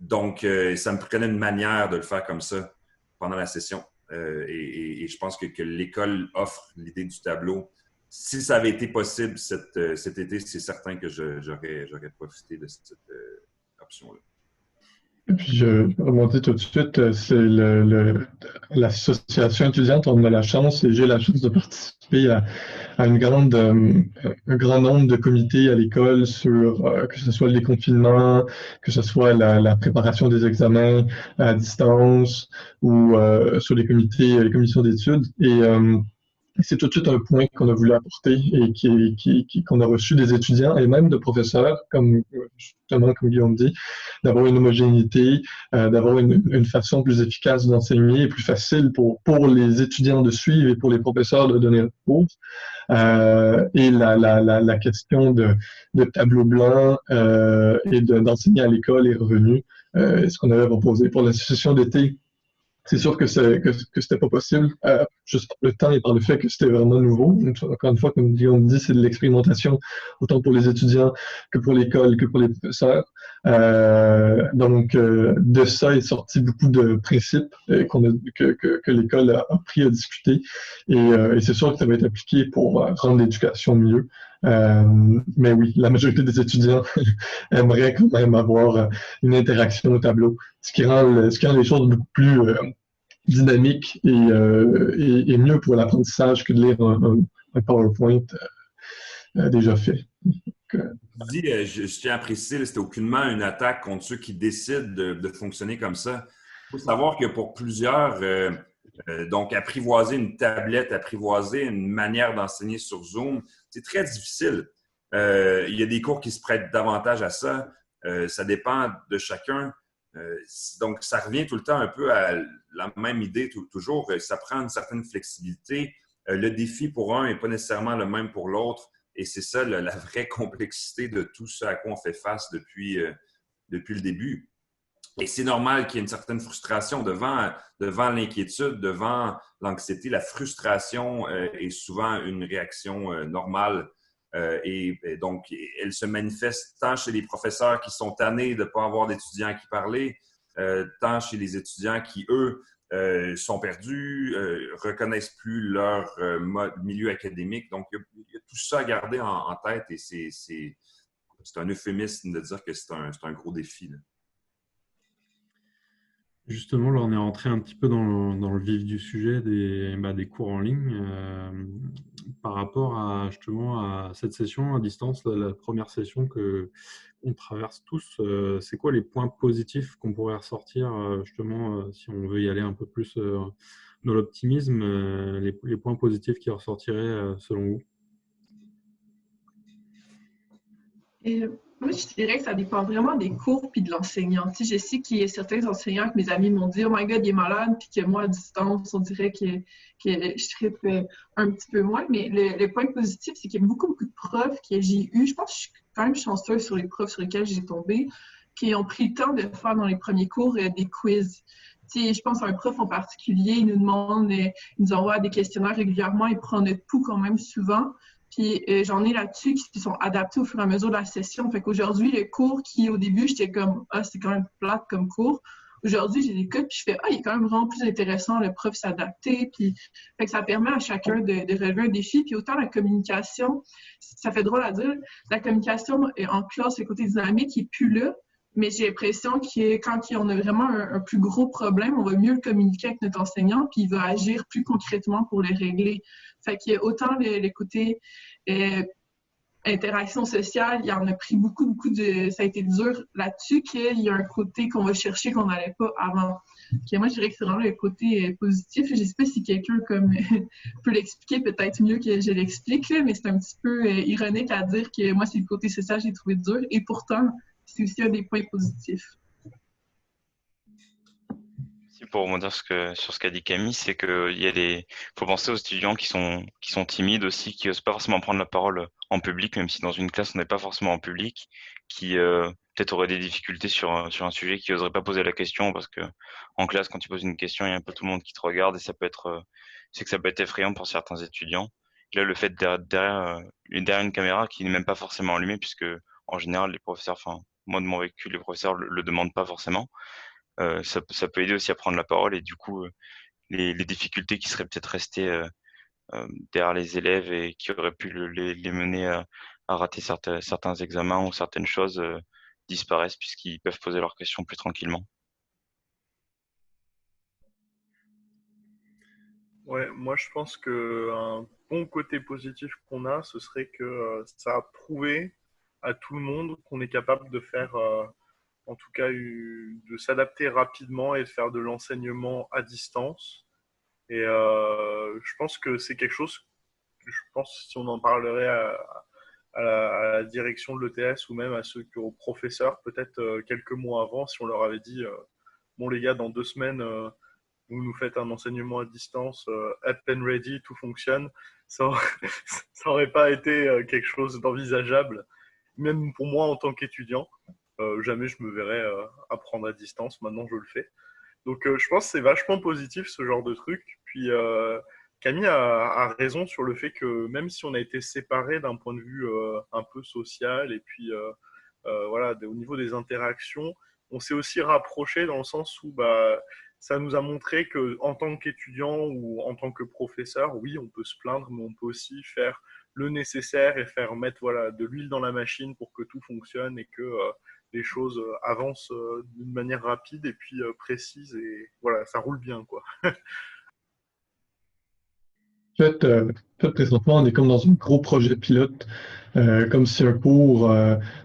Donc, ça me prenait une manière de le faire comme ça pendant la session. Et je pense que l'école offre l'idée du tableau. Si ça avait été possible cet été, c'est certain que j'aurais profité de cette option-là. Et puis, je rebondis tout de suite, c'est l'association étudiante, on a la chance, et j'ai la chance de participer à un grand nombre de comités à l'école sur que ce soit le déconfinement, que ce soit la préparation des examens à distance ou sur les commissions d'études. Et c'est tout de suite un point qu'on a voulu apporter et qu'on a reçu des étudiants et même de professeurs, justement, comme Guillaume dit, d'avoir une homogénéité, d'avoir une façon plus efficace d'enseigner et plus facile pour les étudiants de suivre et pour les professeurs de donner un cours. Et la question de tableau blanc et d'enseigner à l'école est revenue, ce qu'on avait proposé. Pour la session d'été, c'est sûr que c'était pas possible, juste par le temps et par le fait que c'était vraiment nouveau. Encore une fois, comme Guillaume dit, c'est de l'expérimentation, autant pour les étudiants que pour l'école, que pour les professeurs. Donc, de ça est sorti beaucoup de principes que l'école a appris à discuter. Et c'est sûr que ça va être appliqué pour rendre l'éducation mieux. Mais oui, la majorité des étudiants aimeraient quand même avoir une interaction au tableau, ce qui rend les choses beaucoup plus dynamiques et mieux pour l'apprentissage que de lire un PowerPoint déjà fait. Je tiens à préciser, c'était aucunement une attaque contre ceux qui décident de fonctionner comme ça. Il faut savoir que pour plusieurs, donc apprivoiser une tablette, apprivoiser une manière d'enseigner sur Zoom, c'est très difficile. Il y a des cours qui se prêtent davantage à ça. Ça dépend de chacun. Donc, ça revient tout le temps un peu à la même idée toujours. Ça prend une certaine flexibilité. Le défi pour un n'est pas nécessairement le même pour l'autre. Et c'est ça la vraie complexité de tout ce à quoi on fait face depuis le début. Et c'est normal qu'il y ait une certaine frustration devant l'inquiétude, devant l'anxiété. La frustration est souvent une réaction normale. Et donc, elle se manifeste tant chez les professeurs qui sont tannés de ne pas avoir d'étudiants qui parlent, tant chez les étudiants qui, eux, sont perdus, reconnaissent plus leur milieu académique. Donc, il y a tout ça à garder en tête et c'est un euphémisme de dire que c'est un gros défi, là. Justement, là, on est rentré un petit peu dans le vif du sujet des cours en ligne. Par rapport à justement à cette session à distance, la première session qu'on traverse tous, c'est quoi les points positifs qu'on pourrait ressortir justement si on veut y aller un peu plus dans l'optimisme, les points positifs qui ressortiraient selon vous? Et moi, je dirais que ça dépend vraiment des cours puis de l'enseignant. Tu sais, je sais qu'il y a certains enseignants que mes amis m'ont dit « Oh my God, il est malade », puis que moi, à distance, on dirait que je trippe un petit peu moins. Mais le point positif, c'est qu'il y a beaucoup de profs que j'ai eu. Je pense que je suis quand même chanceuse sur les profs sur lesquels j'ai tombé, qui ont pris le temps de faire dans les premiers cours des quiz. Tu sais, je pense à un prof en particulier, il nous demande, il nous envoie des questionnaires régulièrement, il prend notre pouls quand même souvent. Puis j'en ai là-dessus qui sont adaptés au fur et à mesure de la session. Fait qu'aujourd'hui, le cours qui, au début, j'étais comme « Ah, c'est quand même plate comme cours », aujourd'hui, j'ai des codes, puis je fais « Ah, il est quand même vraiment plus intéressant, le prof s'est adapté », puis fait que ça permet à chacun de relever un défi. Puis autant la communication, ça fait drôle à dire, la communication en classe, le côté dynamique, il n'est plus là, mais j'ai l'impression que quand on a vraiment un plus gros problème, on va mieux le communiquer avec notre enseignant, puis il va agir plus concrètement pour le régler. Fait qu'il y a autant le côté interaction sociale, il y en a pris beaucoup ça a été dur là-dessus, qu'il y a un côté qu'on va chercher qu'on n'allait pas avant. Puis moi, je dirais que c'est vraiment le côté positif. Je ne sais pas si quelqu'un peut l'expliquer peut-être mieux que je l'explique, mais c'est un petit peu ironique à dire que moi, c'est le côté social que j'ai trouvé dur. Et pourtant, c'est aussi un des points positifs. Pour rebondir sur ce qu'a dit Camille, c'est qu'il faut penser aux étudiants qui sont timides aussi, qui n'osent pas forcément prendre la parole en public, même si dans une classe on n'est pas forcément en public, qui peut-être auraient des difficultés sur un sujet, qui n'oseraient pas poser la question parce que en classe, quand tu poses une question, il y a un peu tout le monde qui te regarde et ça peut être effrayant pour certains étudiants. Et là, le fait derrière une caméra qui n'est même pas forcément allumée, puisque en général les professeurs, enfin moi de mon vécu, les professeurs le demandent pas forcément. Ça peut aider aussi à prendre la parole et du coup, les difficultés qui seraient peut-être restées derrière les élèves et qui auraient pu les mener à rater certains examens ou certaines choses disparaissent puisqu'ils peuvent poser leurs questions plus tranquillement. Ouais, moi je pense qu'un bon côté positif qu'on a, ce serait que ça a prouvé à tout le monde qu'on est capable de faire en tout cas de s'adapter rapidement et de faire de l'enseignement à distance. Et je pense que c'est quelque chose, je pense si on en parlerait à la direction de l'ETS ou même aux professeurs, peut-être quelques mois avant, si on leur avait dit bon les gars, dans 2 semaines, vous nous faites un enseignement à distance, up and ready, tout fonctionne, ça aurait pas été quelque chose d'envisageable, même pour moi en tant qu'étudiant. Jamais je me verrais apprendre à distance, maintenant je le fais. Donc je pense que c'est vachement positif ce genre de truc. Puis Camille a raison sur le fait que même si on a été séparés d'un point de vue un peu social et puis voilà, au niveau des interactions, on s'est aussi rapprochés dans le sens où ça nous a montré qu'en tant qu'étudiant ou en tant que professeur, oui, on peut se plaindre, mais on peut aussi faire le nécessaire et mettre voilà, de l'huile dans la machine pour que tout fonctionne et que les choses avancent d'une manière rapide et puis précise et voilà, ça roule bien, quoi. En fait, présentement, on est comme dans un gros projet pilote, comme si un cours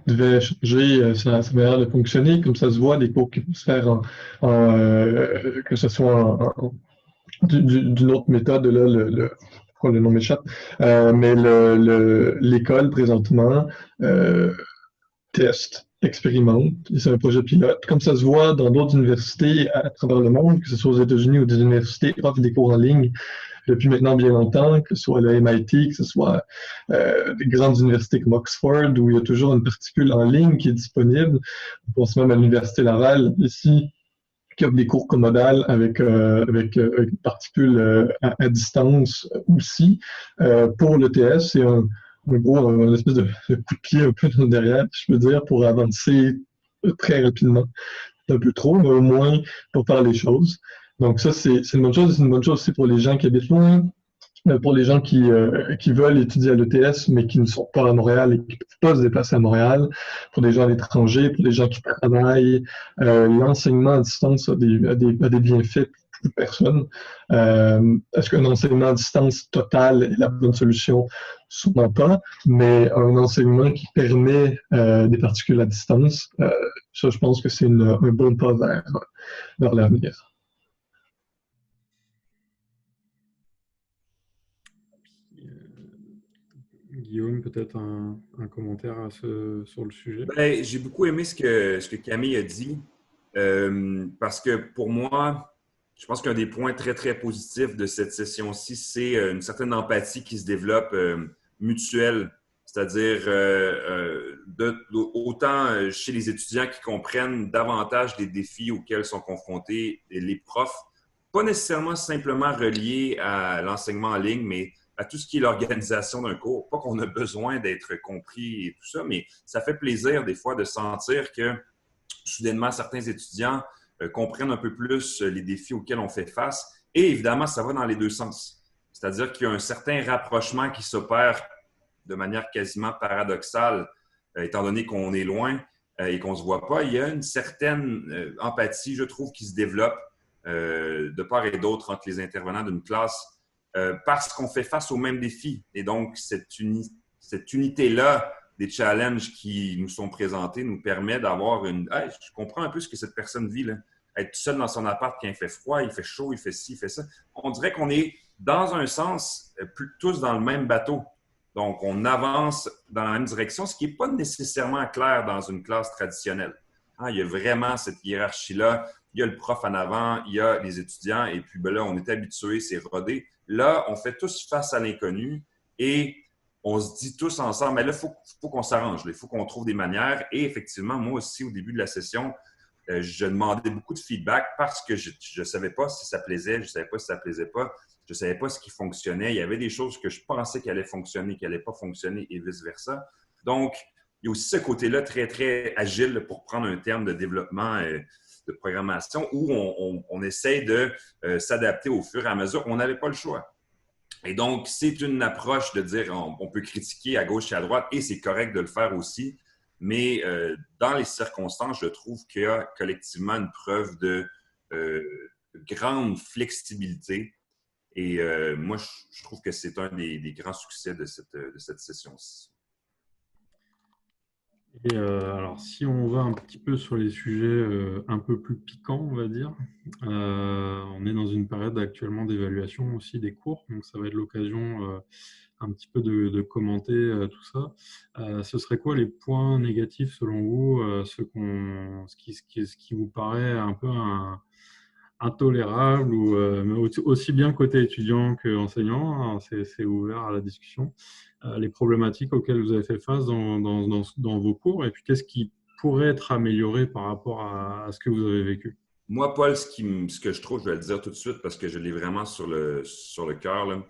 devait changer sa manière de fonctionner, comme ça se voit, des cours qui vont se faire que ce soit d'une autre méthode, là, pourquoi le nom m'échappe, mais l'école présentement teste, expérimente, et c'est un projet pilote. Comme ça se voit dans d'autres universités à travers le monde, que ce soit aux États-Unis ou des universités offrent des cours en ligne depuis maintenant bien longtemps, que ce soit le MIT, que ce soit des grandes universités comme Oxford, où il y a toujours une particule en ligne qui est disponible. On pense même à l'Université Laval, ici, qui offre des cours commodales avec une particule à distance aussi. Pour l'ETS, c'est un gros, une espèce de coup de pied un peu derrière, je peux dire, pour avancer très rapidement. C'est un peu trop, mais au moins pour faire les choses. Donc ça, c'est une bonne chose. C'est une bonne chose aussi pour les gens qui habitent loin, pour les gens qui veulent étudier à l'ETS, mais qui ne sont pas à Montréal et qui ne peuvent pas se déplacer à Montréal, pour des gens à l'étranger, pour des gens qui travaillent. L'enseignement à distance a des bienfaits pour beaucoup de personnes. Est-ce qu'un enseignement à distance total est la bonne solution? Sûrement pas, mais un enseignement qui permet des particules à distance, ça, je pense que c'est un bon pas vers l'avenir. Guillaume, peut-être un commentaire sur le sujet? Ben, j'ai beaucoup aimé ce que Camille a dit, parce que pour moi, je pense qu'un des points très, très positifs de cette session-ci, c'est une certaine empathie qui se développe mutuelle, c'est-à-dire autant chez les étudiants qui comprennent davantage les défis auxquels sont confrontés les profs, pas nécessairement simplement reliés à l'enseignement en ligne, mais à tout ce qui est l'organisation d'un cours. Pas qu'on a besoin d'être compris et tout ça, mais ça fait plaisir des fois de sentir que soudainement certains étudiants comprennent un peu plus les défis auxquels on fait face. Et évidemment, ça va dans les deux sens. C'est-à-dire qu'il y a un certain rapprochement qui s'opère de manière quasiment paradoxale, étant donné qu'on est loin et qu'on ne se voit pas. Il y a une certaine empathie, je trouve, qui se développe de part et d'autre entre les intervenants d'une classe parce qu'on fait face aux mêmes défis. Et donc, cette unité-là des challenges qui nous sont présentés nous permet d'avoir une... Hey, je comprends un peu ce que cette personne vit, là. Être tout seul dans son appart quand il fait froid, il fait chaud, il fait ci, il fait ça. On dirait qu'on est, dans un sens, tous dans le même bateau. Donc, on avance dans la même direction, ce qui n'est pas nécessairement clair dans une classe traditionnelle. Hein, il y a vraiment cette hiérarchie-là. Il y a le prof en avant, il y a les étudiants, et puis ben là, on est habitué, c'est rodé. Là, on fait tous face à l'inconnu et on se dit tous ensemble, mais là, il faut qu'on s'arrange, il faut qu'on trouve des manières. Et effectivement, moi aussi, au début de la session, je demandais beaucoup de feedback parce que je ne savais pas si ça plaisait, je ne savais pas si ça ne plaisait pas, je ne savais pas ce qui fonctionnait. Il y avait des choses que je pensais qu'elles allaient fonctionner, qui n'allaient pas fonctionner et vice-versa. Donc, il y a aussi ce côté-là très, très agile pour prendre un terme de développement de programmation où on essaie de s'adapter au fur et à mesure. On n'avait pas le choix. Et donc, c'est une approche de dire on peut critiquer à gauche et à droite et c'est correct de le faire aussi. Mais dans les circonstances, je trouve qu'il y a collectivement une preuve de grande flexibilité. Et moi, je trouve que c'est un des grands succès de cette session-ci. Et alors, si on va un petit peu sur les sujets un peu plus piquants, on va dire, on est dans une période actuellement d'évaluation aussi des cours, donc ça va être l'occasion un petit peu de commenter tout ça. Ce serait quoi les points négatifs selon vous, ce qui vous paraît un peu intolérable, ou mais aussi bien côté étudiant qu'enseignant, hein, c'est ouvert à la discussion, les problématiques auxquelles vous avez fait face dans vos cours, et puis qu'est-ce qui pourrait être amélioré par rapport à ce que vous avez vécu? Moi, Paul, ce que je trouve, je vais le dire tout de suite parce que je l'ai vraiment sur le cœur, là.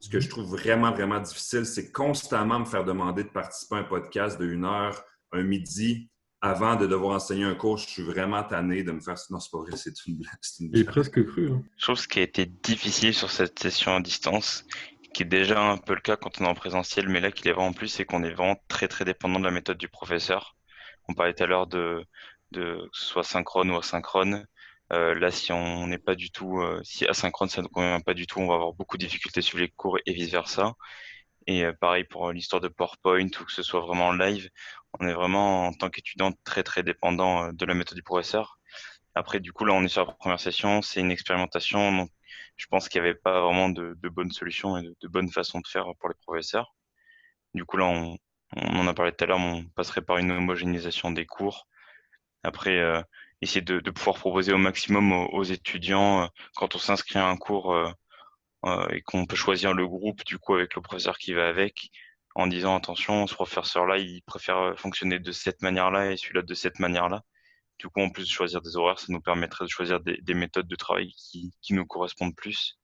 Ce que je trouve vraiment, vraiment difficile, c'est constamment me faire demander de participer à un podcast de 1 heure, un midi, avant de devoir enseigner un cours. Je suis vraiment tanné de me faire... Non, c'est pas vrai, c'est une blague. J'ai presque cru. Hein. Je trouve ce qui a été difficile sur cette session à distance, qui est déjà un peu le cas quand on est en présentiel, mais là qu'il est vraiment plus, c'est qu'on est vraiment très très dépendant de la méthode du professeur. On parlait tout à l'heure de que ce soit synchrone ou asynchrone. Là, si on n'est pas du tout, si asynchrone ça ne convient pas du tout, on va avoir beaucoup de difficultés sur les cours et vice versa. Et pareil pour l'histoire de PowerPoint ou que ce soit vraiment en live, on est vraiment en tant qu'étudiant très très dépendant de la méthode du professeur. Après, du coup, là, on est sur la première session, c'est une expérimentation, donc je pense qu'il n'y avait pas vraiment de bonnes solutions et de bonnes façons de faire pour les professeurs. Du coup, là, on en a parlé tout à l'heure, mais on passerait par une homogénéisation des cours. Après, essayer de pouvoir proposer au maximum aux étudiants, quand on s'inscrit à un cours et qu'on peut choisir le groupe, du coup, avec le professeur qui va avec, en disant, attention, ce professeur-là, il préfère fonctionner de cette manière-là et celui-là de cette manière-là. Du coup, en plus de choisir des horaires, ça nous permettrait de choisir des méthodes de travail qui nous correspondent plus.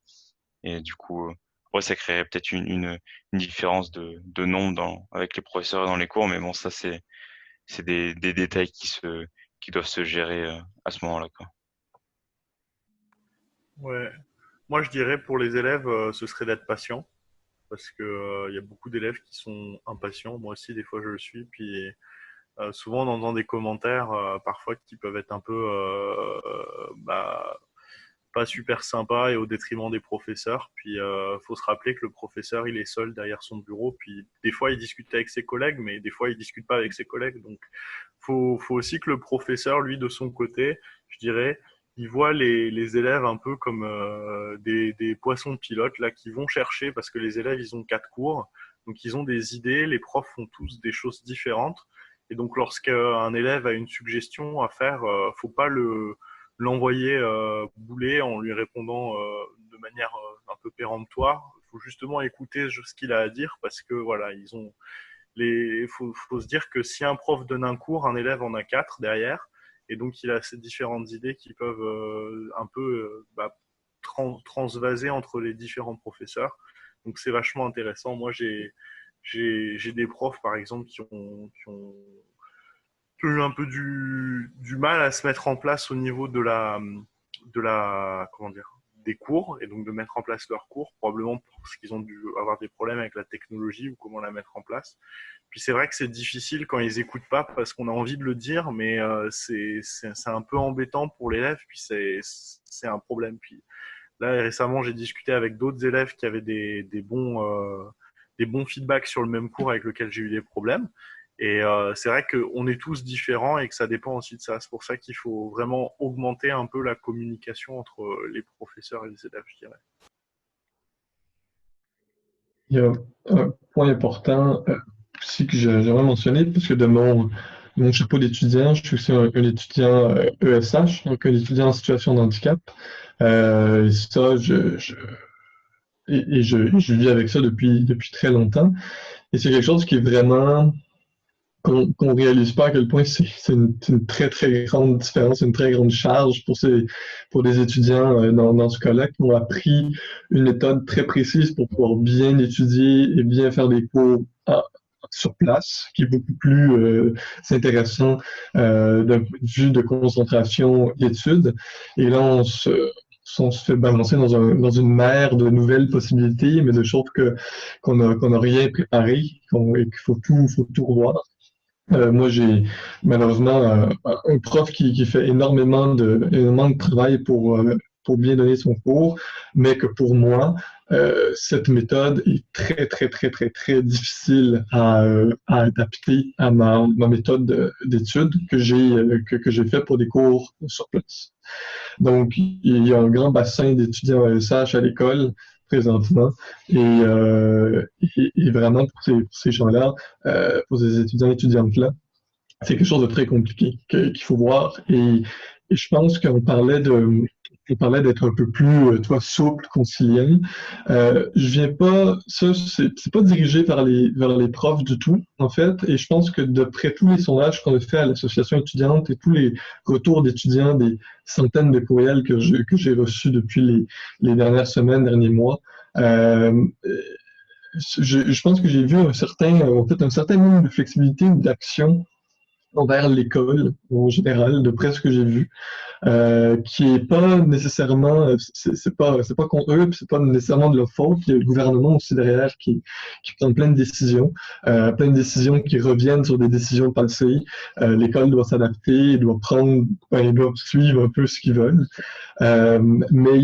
Et du coup, ouais, ça créerait peut-être une différence de nombre avec les professeurs dans les cours, mais bon, ça, c'est des détails qui doivent se gérer à ce moment-là, quoi. Ouais. Moi, je dirais pour les élèves, ce serait d'être patient, parce que il y a beaucoup d'élèves qui sont impatients. Moi aussi, des fois, je le suis. Puis souvent, on entend des commentaires, parfois, qui peuvent être un peu pas super sympas et au détriment des professeurs. Puis, faut se rappeler que le professeur, il est seul derrière son bureau. Puis, des fois, il discute avec ses collègues, mais des fois, il discute pas avec ses collègues. Donc, faut aussi que le professeur, lui, de son côté, je dirais, il voit les élèves un peu comme des poissons pilotes là qui vont chercher parce que les élèves, ils ont 4 cours. Donc, ils ont des idées. Les profs font tous des choses différentes. Et donc, lorsqu'un élève a une suggestion à faire, faut pas l'envoyer bouler en lui répondant de manière un peu péremptoire. Il faut justement écouter ce qu'il a à dire parce que voilà, faut se dire que si un prof donne un cours, un élève en a 4 derrière, et donc il a ces différentes idées qui peuvent un peu transvaser entre les différents professeurs. Donc c'est vachement intéressant. Moi j'ai des profs par exemple qui ont eu un peu du mal à se mettre en place au niveau comment dire, des cours, et donc de mettre en place leurs cours, probablement parce qu'ils ont dû avoir des problèmes avec la technologie ou comment la mettre en place. Puis c'est vrai que c'est difficile quand ils écoutent pas parce qu'on a envie de le dire, mais c'est un peu embêtant pour l'élève, puis c'est un problème. Puis là récemment j'ai discuté avec d'autres élèves qui avaient des bons feedbacks sur le même cours avec lequel j'ai eu des problèmes. Et c'est vrai qu'on est tous différents et que ça dépend aussi de ça. C'est pour ça qu'il faut vraiment augmenter un peu la communication entre les professeurs et les élèves, je dirais. Il y a un point important aussi que j'aimerais mentionner, parce que de mon chapeau d'étudiant, je suis aussi un étudiant ESH, donc un étudiant en situation de handicap. Et ça, je vis avec ça depuis très longtemps. Et c'est quelque chose qui est vraiment qu'on réalise pas à quel point c'est une très, très grande différence, une très grande charge pour des étudiants dans ce cas-là qui ont appris une méthode très précise pour pouvoir bien étudier et bien faire des cours sur place, qui est beaucoup plus intéressant d'un point de vue de concentration d'études. Et là, on se fait balancer dans une mer de nouvelles possibilités, mais de choses qu'on n'a rien préparé et qu'il faut tout revoir. Moi, j'ai malheureusement un prof qui fait énormément de travail pour bien donner son cours, mais que pour moi, cette méthode est très, très, très, très, très difficile à adapter à ma méthode d'étude que j'ai fait pour des cours sur place. Donc, il y a un grand bassin d'étudiants ESH à l'école présentement. Et vraiment, pour ces gens-là, pour ces étudiantes-là, c'est quelque chose de très compliqué qu'il faut voir. Et je pense qu'on parlait d'être un peu plus, toi, souple, conciliant. Je viens pas, ça, c'est pas dirigé vers les profs du tout, en fait. Et je pense que d'après tous les sondages qu'on a fait à l'association étudiante et tous les retours d'étudiants, des centaines de courriels que j'ai reçus depuis les dernières semaines, derniers mois, je pense que j'ai vu un certain nombre de flexibilité ou d'action envers l'école en général, de près ce que j'ai vu, qui est pas nécessairement, c'est pas contre eux, puis c'est pas nécessairement de leur faute. Il y a le gouvernement aussi derrière qui prend plein de décisions qui reviennent sur des décisions passées. L'école doit s'adapter, ils doivent suivre un peu ce qu'ils veulent. Mais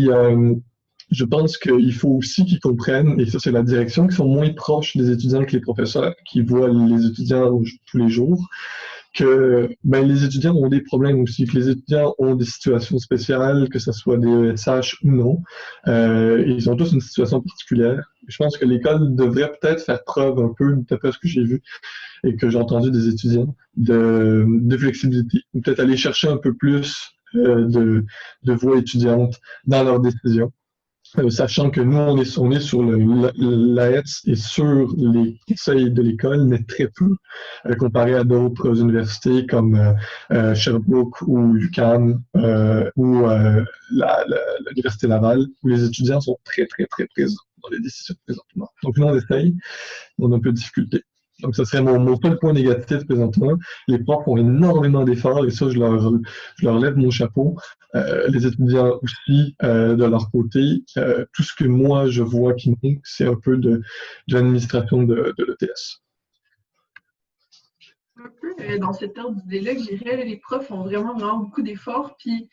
je pense qu'il faut aussi qu'ils comprennent, et ça c'est la direction, qu'ils sont moins proches des étudiants que les professeurs, qui voient les étudiants tous les jours, que ben, les étudiants ont des problèmes aussi, que les étudiants ont des situations spéciales, que ce soit des ESH ou non. Ils ont tous une situation particulière. Je pense que l'école devrait peut-être faire preuve un peu, d'après ce que j'ai vu et que j'ai entendu des étudiants, de flexibilité. Ou peut-être aller chercher un peu plus de voix étudiantes dans leurs décisions. Sachant que nous, on est sur l'AETS et sur les conseils de l'école, mais très peu, comparé à d'autres universités comme Sherbrooke ou l'UQAM ou l'Université Laval, où les étudiants sont très, très, très présents dans les décisions présentement. Donc, nous, on essaye, on a un peu de difficulté. Donc, ça serait mon seul point négatif présentement. Les profs font énormément d'efforts et ça, je leur lève mon chapeau. Les étudiants aussi, de leur côté. Tout ce que moi, je vois qui manque, c'est un peu de l'administration de l'ETS. Un peu dans cet ordre d'idée-là, je dirais, les profs font vraiment beaucoup d'efforts, puis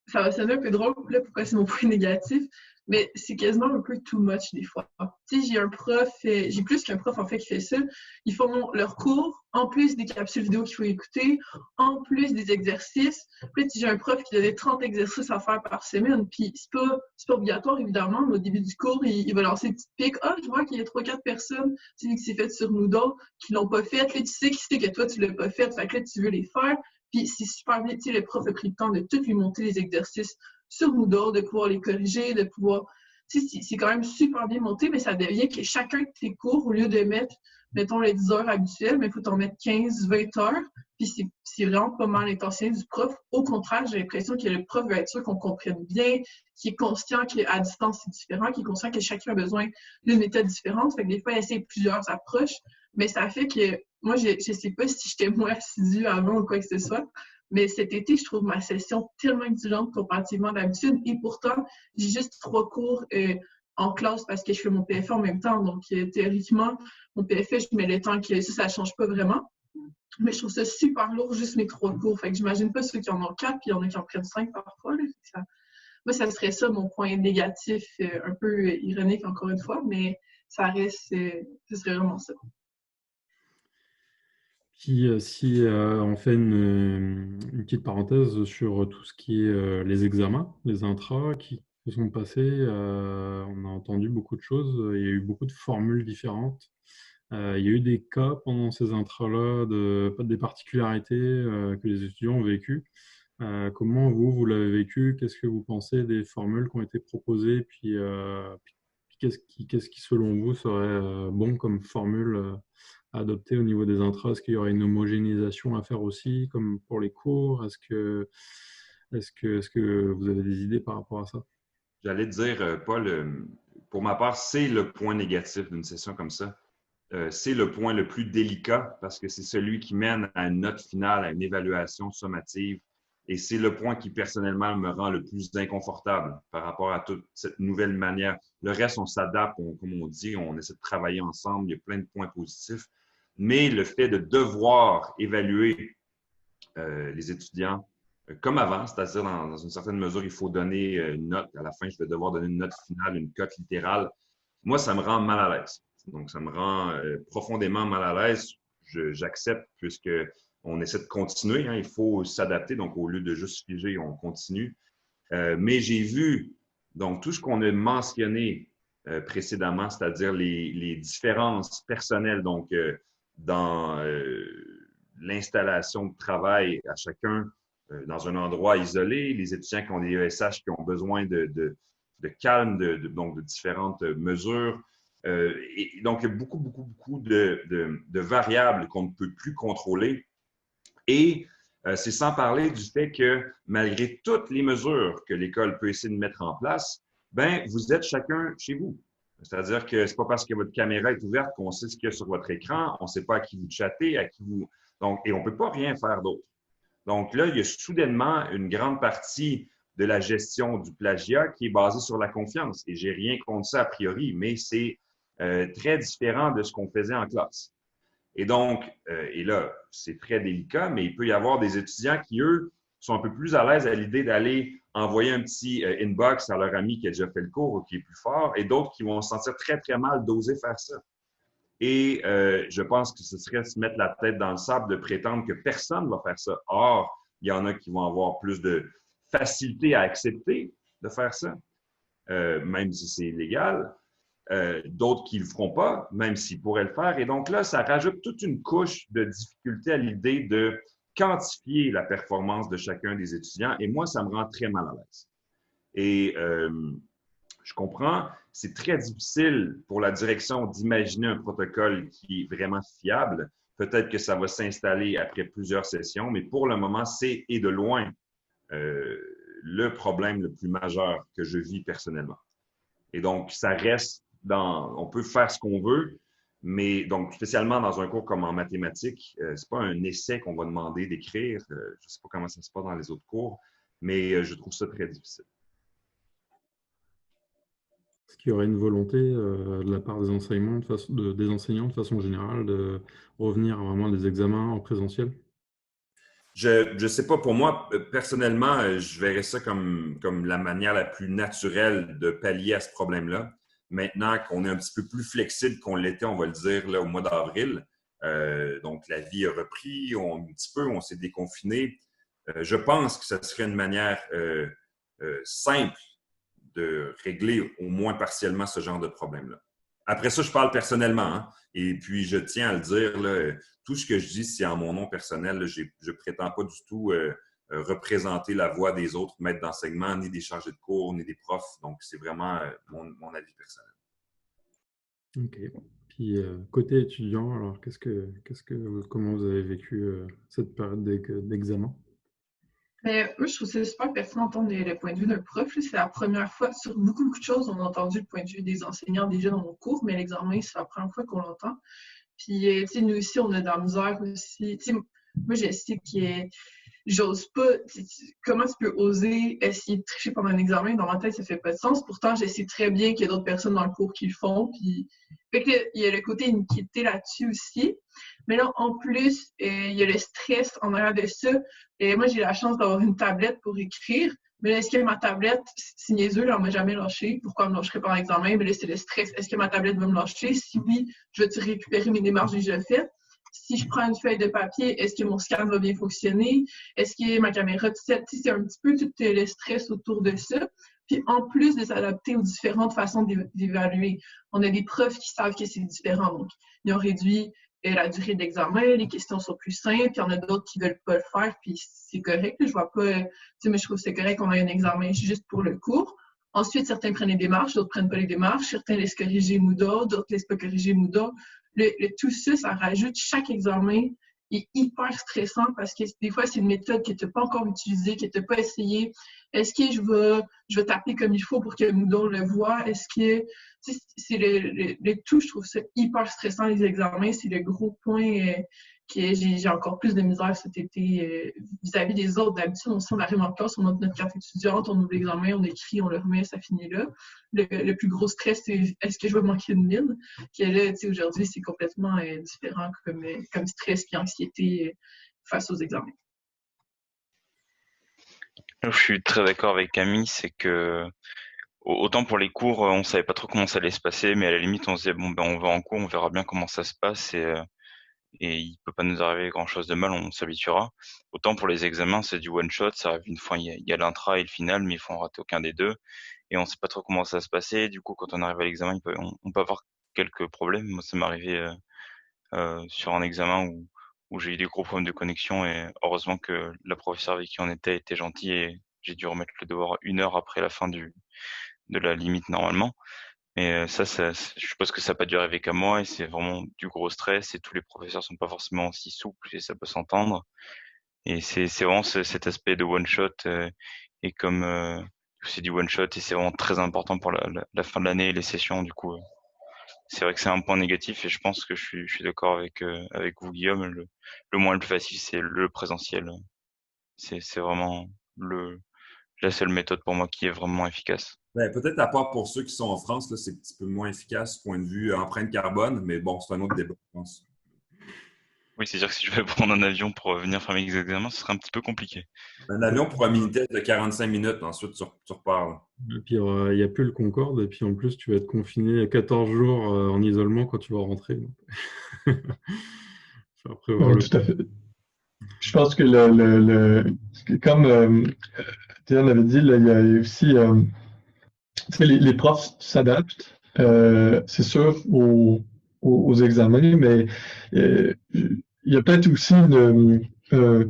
ça va sonner un peu drôle, là, pourquoi c'est mon point négatif, mais c'est quasiment un peu too much des fois. Tu sais, j'ai plus qu'un prof en fait qui fait ça. Ils font leur cours, en plus des capsules vidéo qu'il faut écouter, en plus des exercices. Puis j'ai un prof qui donnait 30 exercices à faire par semaine, puis c'est pas obligatoire, évidemment, mais au début du cours, il va lancer une petite pique. Ah, je vois qu'il y a 3-4 personnes qui s'est fait sur Moodle qui l'ont pas fait. Là, tu sais que toi, tu l'as pas fait, fait que là, tu veux les faire. Puis c'est super bien, tu sais, le prof a pris le temps de tout lui monter les exercices sur Moodle, de pouvoir les corriger, de pouvoir... Tu sais, c'est quand même super bien monté, mais ça devient que chacun de tes cours, au lieu de mettre, mettons, les 10 heures habituelles, mais il faut t'en mettre 15-20 heures. Puis c'est vraiment pas mal l'intention du prof. Au contraire, j'ai l'impression que le prof veut être sûr qu'on comprenne bien, qu'il est conscient qu'à distance, c'est différent, qu'il est conscient que chacun a besoin d'une méthode différente. Fait que des fois, il essaie plusieurs approches, mais ça fait que moi, je sais pas si j'étais moins assidue avant ou quoi que ce soit, mais cet été, je trouve ma session tellement exigeante comparativement d'habitude. Et pourtant, j'ai juste 3 cours en classe parce que je fais mon PFA en même temps. Donc, théoriquement, mon PFA, je mets le temps que ça ne change pas vraiment. Mais je trouve ça super lourd, juste mes 3 cours. Fait que j'imagine pas ceux qui en ont 4, puis il y en a qui en prennent 5 parfois. Là. Moi, ça serait ça mon point négatif, un peu ironique encore une fois, mais ça reste, ce serait vraiment ça. Puis, si on fait une petite parenthèse sur tout ce qui est les examens, les intras qui se sont passés, on a entendu beaucoup de choses, il y a eu beaucoup de formules différentes. Il y a eu des cas pendant ces intras-là, des particularités que les étudiants ont vécues. Comment vous l'avez vécu? Qu'est-ce que vous pensez des formules qui ont été proposées? Puis qu'est-ce qui, selon vous, serait bon comme formule à adopter au niveau des intras? Est-ce qu'il y aurait une homogénéisation à faire aussi, comme pour les cours? Est-ce que vous avez des idées par rapport à ça? J'allais te dire, Paul, pour ma part, c'est le point négatif d'une session comme ça. C'est le point le plus délicat parce que c'est celui qui mène à une note finale, à une évaluation sommative. Et c'est le point qui, personnellement, me rend le plus inconfortable par rapport à toute cette nouvelle manière. Le reste, on s'adapte, comme on dit, on essaie de travailler ensemble. Il y a plein de points positifs. Mais le fait de devoir évaluer les étudiants comme avant, c'est-à-dire dans une certaine mesure, il faut donner une note. À la fin, je vais devoir donner une note finale, une cote littérale. Moi, ça me rend mal à l'aise. Donc, ça me rend profondément mal à l'aise. J'accepte puisque on essaie de continuer. Hein, il faut s'adapter. Donc, au lieu de juste figer, on continue. Mais j'ai vu donc tout ce qu'on a mentionné précédemment, c'est-à-dire les différences personnelles donc dans l'installation de travail à chacun dans un endroit isolé, les étudiants qui ont des ESH qui ont besoin de calme, donc de différentes mesures. Et donc, il y a beaucoup de variables qu'on ne peut plus contrôler. Et c'est sans parler du fait que malgré toutes les mesures que l'école peut essayer de mettre en place, ben vous êtes chacun chez vous. C'est-à-dire que c'est pas parce que votre caméra est ouverte qu'on sait ce qu'il y a sur votre écran, on ne sait pas à qui vous chattez, à qui vous... Donc, et on ne peut pas rien faire d'autre. Donc là, il y a soudainement une grande partie de la gestion du plagiat qui est basée sur la confiance. Et j'ai rien contre ça a priori, mais c'est très différent de ce qu'on faisait en classe. Et donc, et là, c'est très délicat, mais il peut y avoir des étudiants qui, eux, sont un peu plus à l'aise à l'idée d'aller envoyer un petit inbox à leur ami qui a déjà fait le cours ou qui est plus fort, et d'autres qui vont se sentir très, très mal d'oser faire ça. Et je pense que ce serait se mettre la tête dans le sable de prétendre que personne ne va faire ça. Or, il y en a qui vont avoir plus de facilité à accepter de faire ça, même si c'est illégal. D'autres qui ne le feront pas, même s'ils pourraient le faire. Et donc là, ça rajoute toute une couche de difficulté à l'idée de quantifier la performance de chacun des étudiants. Et moi, ça me rend très mal à l'aise. Et je comprends, c'est très difficile pour la direction d'imaginer un protocole qui est vraiment fiable. Peut-être que ça va s'installer après plusieurs sessions, mais pour le moment, c'est et de loin le problème le plus majeur que je vis personnellement. Et donc, ça reste on peut faire ce qu'on veut, mais donc, spécialement dans un cours comme en mathématiques, c'est pas un essai qu'on va demander d'écrire. Je ne sais pas comment ça se passe dans les autres cours, mais je trouve ça très difficile. Est-ce qu'il y aurait une volonté de la part des enseignants de façon générale de revenir vraiment à des examens en présentiel? Je ne sais pas, pour moi, personnellement, je verrais ça comme la manière la plus naturelle de pallier à ce problème-là. Maintenant qu'on est un petit peu plus flexible qu'on l'était, on va le dire, là, au mois d'avril, donc la vie a repris un petit peu, on s'est déconfiné. Je pense que ce serait une manière simple de régler au moins partiellement ce genre de problème-là. Après ça, je parle personnellement, hein, et puis je tiens à le dire, là, tout ce que je dis, c'est en mon nom personnel. Là, je ne prétends pas du tout représenter la voix des autres maîtres d'enseignement, ni des chargés de cours, ni des profs. Donc, c'est vraiment mon avis personnel. OK. Puis, côté étudiant, alors comment vous avez vécu cette période d'examen? Mais moi, je trouve ça super pertinent d'entendre le point de vue d'un prof. C'est la première fois, sur beaucoup de choses, on a entendu le point de vue des enseignants déjà dans nos cours, mais l'examen, c'est la première fois qu'on l'entend. Puis, tu sais, nous aussi, on a de la misère aussi. Tu sais, moi, je sais que j'ose pas. Comment tu peux oser essayer de tricher pendant un examen? Dans ma tête, ça fait pas de sens. Pourtant, je sais très bien qu'il y a d'autres personnes dans le cours qui le font. Puis, fait que, il y a le côté iniquité là-dessus aussi. Mais là, en plus, il y a le stress en arrière de ça. Et moi, j'ai la chance d'avoir une tablette pour écrire. Mais là, est-ce que ma tablette, c'est niaiseux, là, on m'a jamais lâché. Pourquoi elle me lâcherait pendant l'examen? Mais là, c'est le stress. Est-ce que ma tablette va me lâcher? Si oui, je vais récupérer mes démarches déjà faites. Si je prends une feuille de papier, est-ce que mon scan va bien fonctionner? Est-ce que ma caméra, c'est un petit peu tout le stress autour de ça. Puis en plus de s'adapter aux différentes façons d'évaluer, on a des profs qui savent que c'est différent. Donc, ils ont réduit la durée d'examen, les questions sont plus simples, puis il y en a d'autres qui ne veulent pas le faire, puis c'est correct. Je vois pas, mais je trouve que c'est correct qu'on ait un examen juste pour le cours. Ensuite, certains prennent les démarches, d'autres prennent pas les démarches, certains laissent corriger Moodle, d'autres laissent pas corriger Moodle. Tout ça, ça rajoute chaque examen est hyper stressant parce que des fois, c'est une méthode que tu n'as pas encore utilisée, que tu n'as pas essayé. Est-ce que je vais taper comme il faut pour que Moodle le voit? Est-ce que c'est le tout, je trouve ça hyper stressant, les examens. C'est le gros point que j'ai encore plus de misère cet été vis-à-vis des autres. D'habitude, on arrive en classe, on a notre carte étudiante, on ouvre l'examen, on écrit, on le remet, ça finit là. Le plus gros stress, c'est est-ce que je vais manquer une mine? Que là, aujourd'hui, c'est complètement différent comme stress et anxiété face aux examens. Je suis très d'accord avec Camille, c'est que autant pour les cours, on savait pas trop comment ça allait se passer, mais à la limite, on se disait bon ben on va en cours, on verra bien comment ça se passe et il peut pas nous arriver grand chose de mal, on s'habituera. Autant pour les examens, c'est du one shot, ça arrive une fois, il y a l'intra et le final, mais il faut en rater aucun des deux, et on sait pas trop comment ça va se passer. Du coup, quand on arrive à l'examen, on peut avoir quelques problèmes. Moi, ça m'est arrivé sur un examen où j'ai eu des gros problèmes de connexion, et heureusement que la professeure avec qui on était gentille et j'ai dû remettre le devoir 1 heure après la fin de la limite normalement. Mais je suppose que ça n'a pas dû arriver qu'à moi, et c'est vraiment du gros stress, et tous les professeurs sont pas forcément aussi souples, et ça peut s'entendre. Et c'est vraiment cet aspect de one shot, et comme c'est du one shot, et c'est vraiment très important pour la fin de l'année et les sessions. Du coup, c'est vrai que c'est un point négatif, et je pense que je suis d'accord avec vous, Guillaume. Le moins le plus facile, c'est le présentiel. C'est vraiment la seule méthode pour moi qui est vraiment efficace. Ben, peut-être à part pour ceux qui sont en France, là, c'est un petit peu moins efficace point de vue empreinte carbone, mais bon, c'est un autre débat, je pense. Oui, c'est-à-dire que si je vais prendre un avion pour venir faire mes examens, ce serait un petit peu compliqué. Un avion pour un mini-test de 45 minutes, ensuite tu repars. Là. Et puis, il n'y a plus le Concorde, et puis en plus, tu vas être confiné 14 jours en isolement quand tu vas rentrer. Donc. Faut prévoir Oui, le tout à coup. fait. Je pense que comme Théon avait dit, là, il y a aussi tu sais, les profs s'adaptent, c'est sûr, aux examens, mais il y a peut-être aussi euh,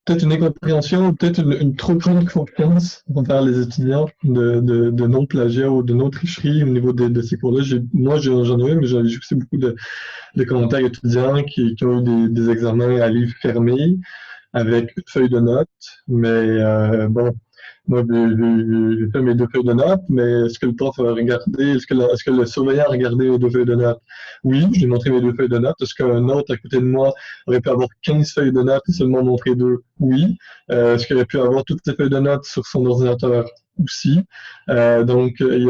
peut-être une incompréhension, peut-être une trop grande confiance envers les étudiants de non-plagiat ou de non-tricherie au niveau de ces cours-là. Moi, j'en ai eu, mais j'ai aussi beaucoup de commentaires étudiants qui ont eu des examens à livre fermé avec une feuille de notes, mais bon, moi, j'ai fait mes 2 feuilles de notes, mais est-ce que le prof a regardé, est-ce que le surveillant a regardé mes 2 feuilles de notes? Oui, je lui ai montré mes 2 feuilles de notes. Est-ce qu'un autre à côté de moi aurait pu avoir 15 feuilles de notes et seulement montrer 2? Oui. Est-ce qu'il aurait pu avoir toutes ces feuilles de notes sur son ordinateur? Aussi. Donc, il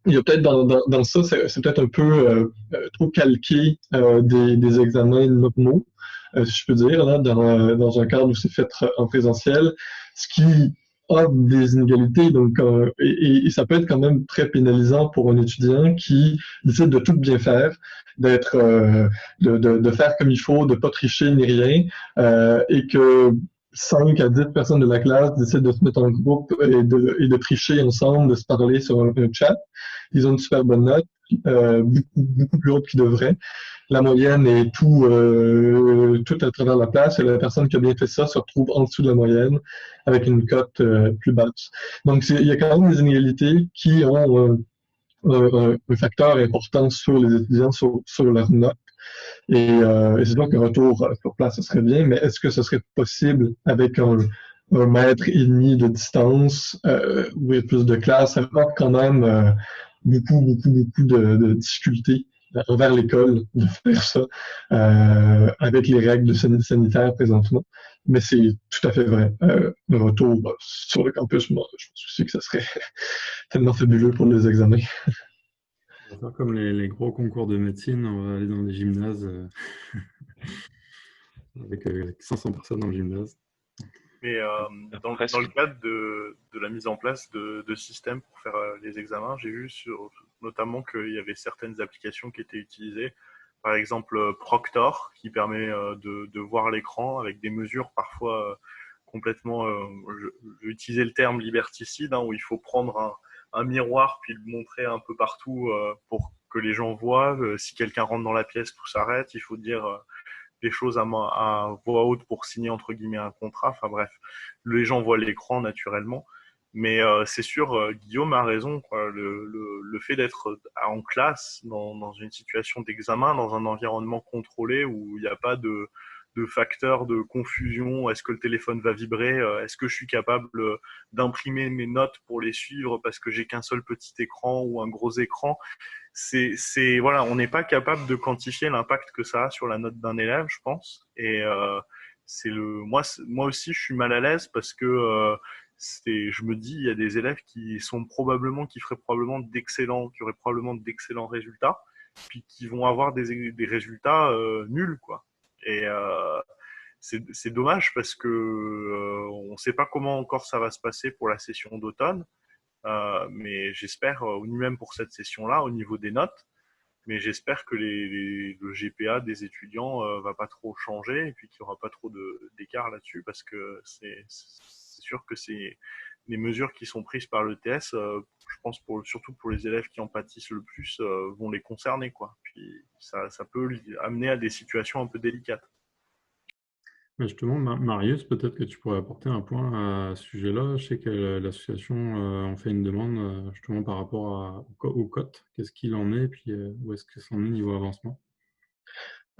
y a peut-être dans ça, c'est peut-être un peu trop calqué des examens normaux, si je peux dire, là, dans un cadre où c'est fait en présentiel, ce qui a des inégalités, donc et ça peut être quand même très pénalisant pour un étudiant qui décide de tout bien faire, de faire comme il faut, de pas tricher ni rien, et que 5 à 10 personnes de la classe décident de se mettre en groupe et de tricher ensemble, de se parler sur un chat. Ils ont une super bonne note, beaucoup plus haute qu'ils devraient. La moyenne est tout à travers la place et la personne qui a bien fait ça se retrouve en dessous de la moyenne avec une cote plus basse. Donc, il y a quand même des inégalités qui ont un facteur important sur les étudiants, sur leurs notes. Et c'est donc qu'un retour sur place, ce serait bien, mais est-ce que ce serait possible avec un mètre et demi de distance, où il y a plus de classes? Ça va quand même beaucoup de difficultés envers l'école de faire ça avec les règles sanitaires présentement. Mais c'est tout à fait vrai. Le retour sur le campus, moi, je pense aussi que ça serait tellement fabuleux pour les examens. On va faire comme les gros concours de médecine, on va aller dans des gymnases avec 500 personnes dans le gymnase. Mais dans le cadre de la mise en place de systèmes pour faire les examens, j'ai vu notamment qu'il y avait certaines applications qui étaient utilisées. Par exemple, Proctor, qui permet de voir l'écran avec des mesures parfois complètement, je vais utiliser le terme liberticide, hein, où il faut prendre un miroir puis le montrer un peu partout pour que les gens voient. Si quelqu'un rentre dans la pièce, tout s'arrête. Il faut dire des choses à voix haute pour signer entre guillemets un contrat. Enfin bref, les gens voient l'écran naturellement. Mais c'est sûr, Guillaume a raison, quoi. Le fait d'être en classe, dans une situation d'examen, dans un environnement contrôlé où il n'y a pas de facteurs de confusion, est-ce que le téléphone va vibrer, est-ce que je suis capable d'imprimer mes notes pour les suivre parce que j'ai qu'un seul petit écran ou un gros écran. Voilà, on n'est pas capable de quantifier l'impact que ça a sur la note d'un élève, je pense. Et moi aussi, je suis mal à l'aise parce que je me dis, il y a des élèves qui feraient probablement qui auraient probablement d'excellents résultats, puis qui vont avoir des résultats nuls, quoi. Et c'est dommage parce que on ne sait pas comment encore ça va se passer pour la session d'automne. Mais j'espère, même pour cette session-là, au niveau des notes, mais j'espère que le GPA des étudiants va pas trop changer et puis qu'il n'y aura pas trop d'écart là-dessus parce que c'est sûr que c'est les mesures qui sont prises par l'ETS, je pense surtout pour les élèves qui en pâtissent le plus, vont les concerner, quoi. Puis ça peut amener à des situations un peu délicates. Mais justement, Marius, peut-être que tu pourrais apporter un point à ce sujet-là. Je sais que l'association en fait une demande justement par rapport aux cotes. Qu'est-ce qu'il en est, et puis où est-ce que ça en est niveau avancement?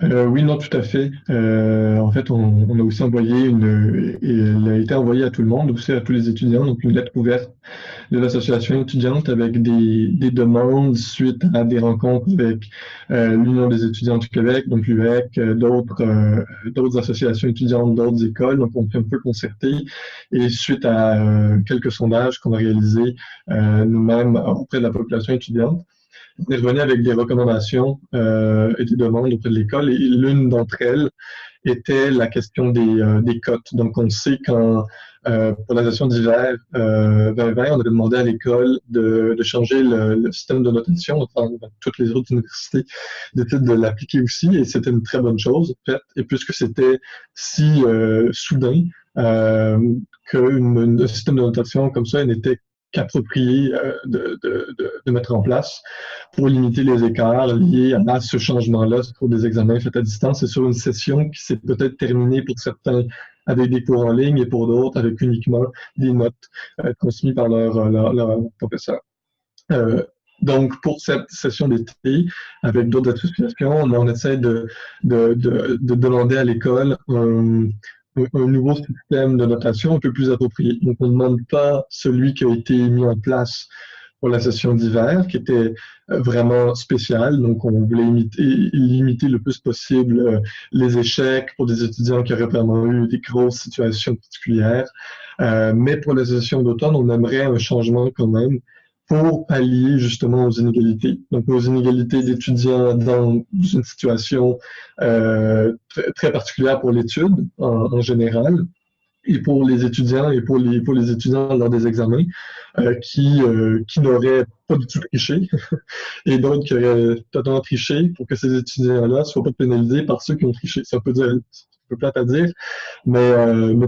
Oui, non, tout à fait. En fait, on a aussi envoyé elle a été envoyée à tout le monde, aussi à tous les étudiants, donc une lettre ouverte de l'association étudiante avec des demandes suite à des rencontres avec l'Union des étudiants du Québec, donc l'UEC, d'autres associations étudiantes, d'autres écoles, donc on fait un peu concerter. Et suite à quelques sondages qu'on a réalisés nous-mêmes auprès de la population étudiante, on est revenu avec des recommandations et des demandes auprès de l'école. Et l'une d'entre elles était la question des cotes. Donc, on sait qu'en pour la session d'hiver 2020, on avait demandé à l'école de changer le système de notation, enfin, toutes les autres universités d'études de l'appliquer aussi, et c'était une très bonne chose, en fait. Et puisque c'était si soudain, qu'un système de notation comme ça n'était qu'approprié de mettre en place pour limiter les écarts liés à ce changement-là pour des examens faits à distance et sur une session qui s'est peut-être terminée pour certains avec des cours en ligne et pour d'autres avec uniquement des notes transmises par leur professeur. Donc, pour cette session d'été, avec d'autres associations, on essaie de demander à l'école un nouveau système de notation un peu plus approprié. Donc, on ne demande pas celui qui a été mis en place pour la session d'hiver, qui était vraiment spéciale. Donc, on voulait limiter le plus possible les échecs pour des étudiants qui auraient vraiment eu des grosses situations particulières. Mais pour la session d'automne, on aimerait un changement quand même pour pallier justement aux inégalités. Donc, aux inégalités d'étudiants dans une situation très particulière pour l'étude en général, et pour les étudiants et pour les étudiants lors des examens qui n'auraient pas du tout triché et d'autres qui auraient totalement triché pour que ces étudiants-là ne soient pas pénalisés par ceux qui ont triché. Ça peut dire, un peu plate à dire, mais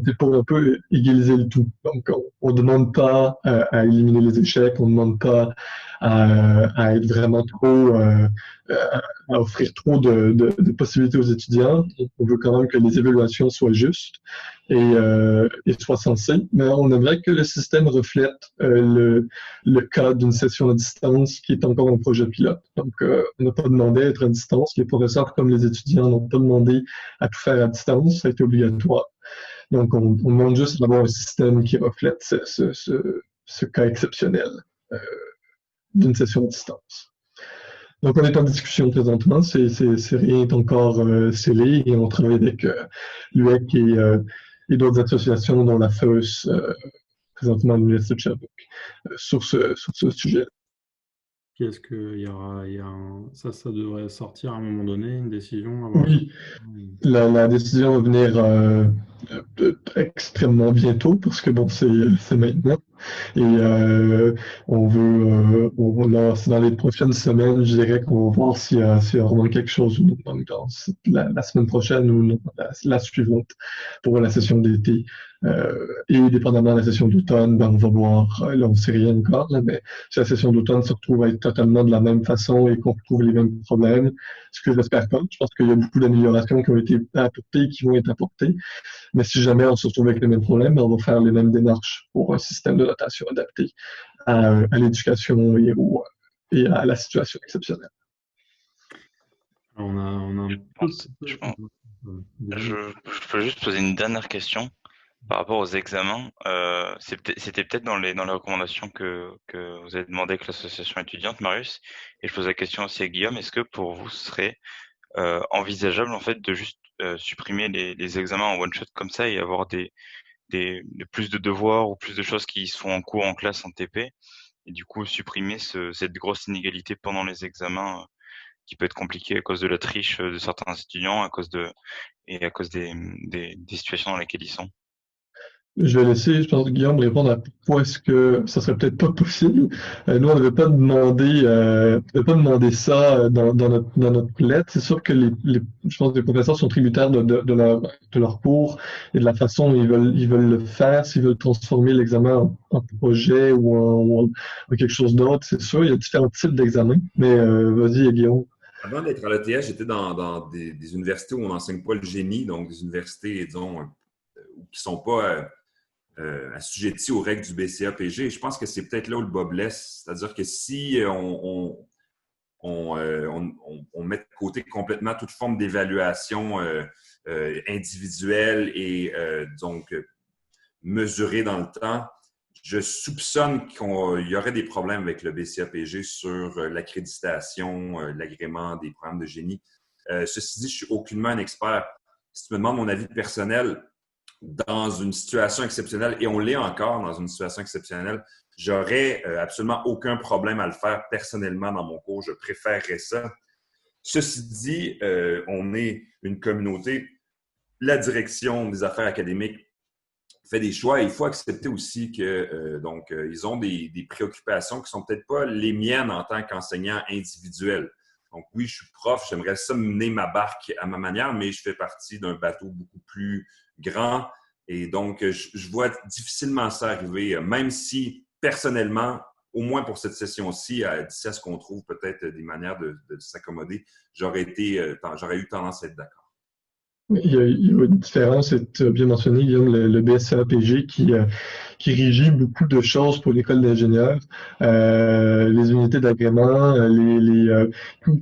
c'est pour un peu égaliser le tout. Donc, on ne demande pas à éliminer les échecs, on ne demande pas à être vraiment trop, à offrir trop de possibilités aux étudiants. On veut quand même que les évaluations soient justes et soient sensées, mais on aimerait que le système reflète le cas d'une session à distance qui est encore un projet pilote. Donc, on n'a pas demandé à être à distance. Les professeurs comme les étudiants n'ont pas demandé à tout faire à distance. Ça a été obligatoire. Donc, on demande juste d'avoir un système qui reflète ce cas exceptionnel d'une session à distance. Donc, on est en discussion présentement. Rien n'est encore scellé et on travaille avec l'UEC et d'autres associations dont la FEUS présentement à l'Université de Sherbrooke sur ce sujet. Est-ce qu'il y aura, ça devrait sortir à un moment donné, une décision? Oui, la décision va venir extrêmement bientôt parce que bon, c'est maintenant. Et on veut, c'est dans les prochaines semaines, je dirais qu'on va voir s'il y a vraiment quelque chose ou non, dans la semaine prochaine ou non, la suivante pour la session d'été. Et dépendamment de la session d'automne, ben, on va voir, là on ne sait rien encore, là, mais si la session d'automne se retrouve à être totalement de la même façon et qu'on retrouve les mêmes problèmes, ce que j'espère pas, je pense qu'il y a beaucoup d'améliorations qui ont été apportées et qui vont être apportées. Mais si jamais on se retrouve avec les mêmes problèmes, on va faire les mêmes démarches pour un système de notation adapté à l'éducation et à la situation exceptionnelle. On a Je peux juste poser une dernière question par rapport aux examens. C'était peut-être dans les recommandations que vous avez demandé avec l'association étudiante, Marius. Et je pose la question aussi à Guillaume. Est-ce que pour vous, ce serait envisageable en fait de juste supprimer les examens en one shot comme ça et avoir plus de devoirs ou plus de choses qui se font en cours en classe en TP et du coup supprimer cette grosse inégalité pendant les examens qui peut être compliquée à cause de la triche de certains étudiants à cause des situations dans lesquelles ils sont. Je vais laisser, je pense, Guillaume répondre à pourquoi est-ce que ça serait peut-être pas possible. Nous, on n'avait pas demandé ça dans notre lettre. C'est sûr que je pense que les professeurs sont tributaires de leur cours et de la façon dont ils veulent le faire, s'ils veulent transformer l'examen en projet ou en quelque chose d'autre. C'est sûr, il y a différents types d'examens. Mais vas-y, Guillaume. Avant d'être à l'ETS, j'étais dans des universités où on n'enseigne pas le génie, donc des universités, disons, qui ne sont pas assujettis aux règles du BCA-PG. Je pense que c'est peut-être là où le bas blesse. C'est-à-dire que si on met de côté complètement toute forme d'évaluation individuelle et donc mesurée dans le temps, je soupçonne qu'il y aurait des problèmes avec le BCA-PG sur l'accréditation, l'agrément des programmes de génie. Ceci dit, je ne suis aucunement un expert. Si tu me demandes mon avis personnel, dans une situation exceptionnelle, et on l'est encore dans une situation exceptionnelle, j'aurais absolument aucun problème à le faire personnellement dans mon cours. Je préférerais ça. Ceci dit, on est une communauté la direction des affaires académiques fait des choix. Il faut accepter aussi que ils ont des préoccupations qui ne sont peut-être pas les miennes en tant qu'enseignant individuel. Donc oui, je suis prof, j'aimerais ça mener ma barque à ma manière, mais je fais partie d'un bateau beaucoup plus grand. Et donc, je vois difficilement ça arriver, même si personnellement, au moins pour cette session-ci, d'ici à ce qu'on trouve peut-être des manières de s'accommoder, j'aurais eu tendance à être d'accord. Il y a une différence, tu as bien mentionné, Guillaume, le BSCAPG qui régit beaucoup de choses pour l'école d'ingénieurs, les unités d'agrément,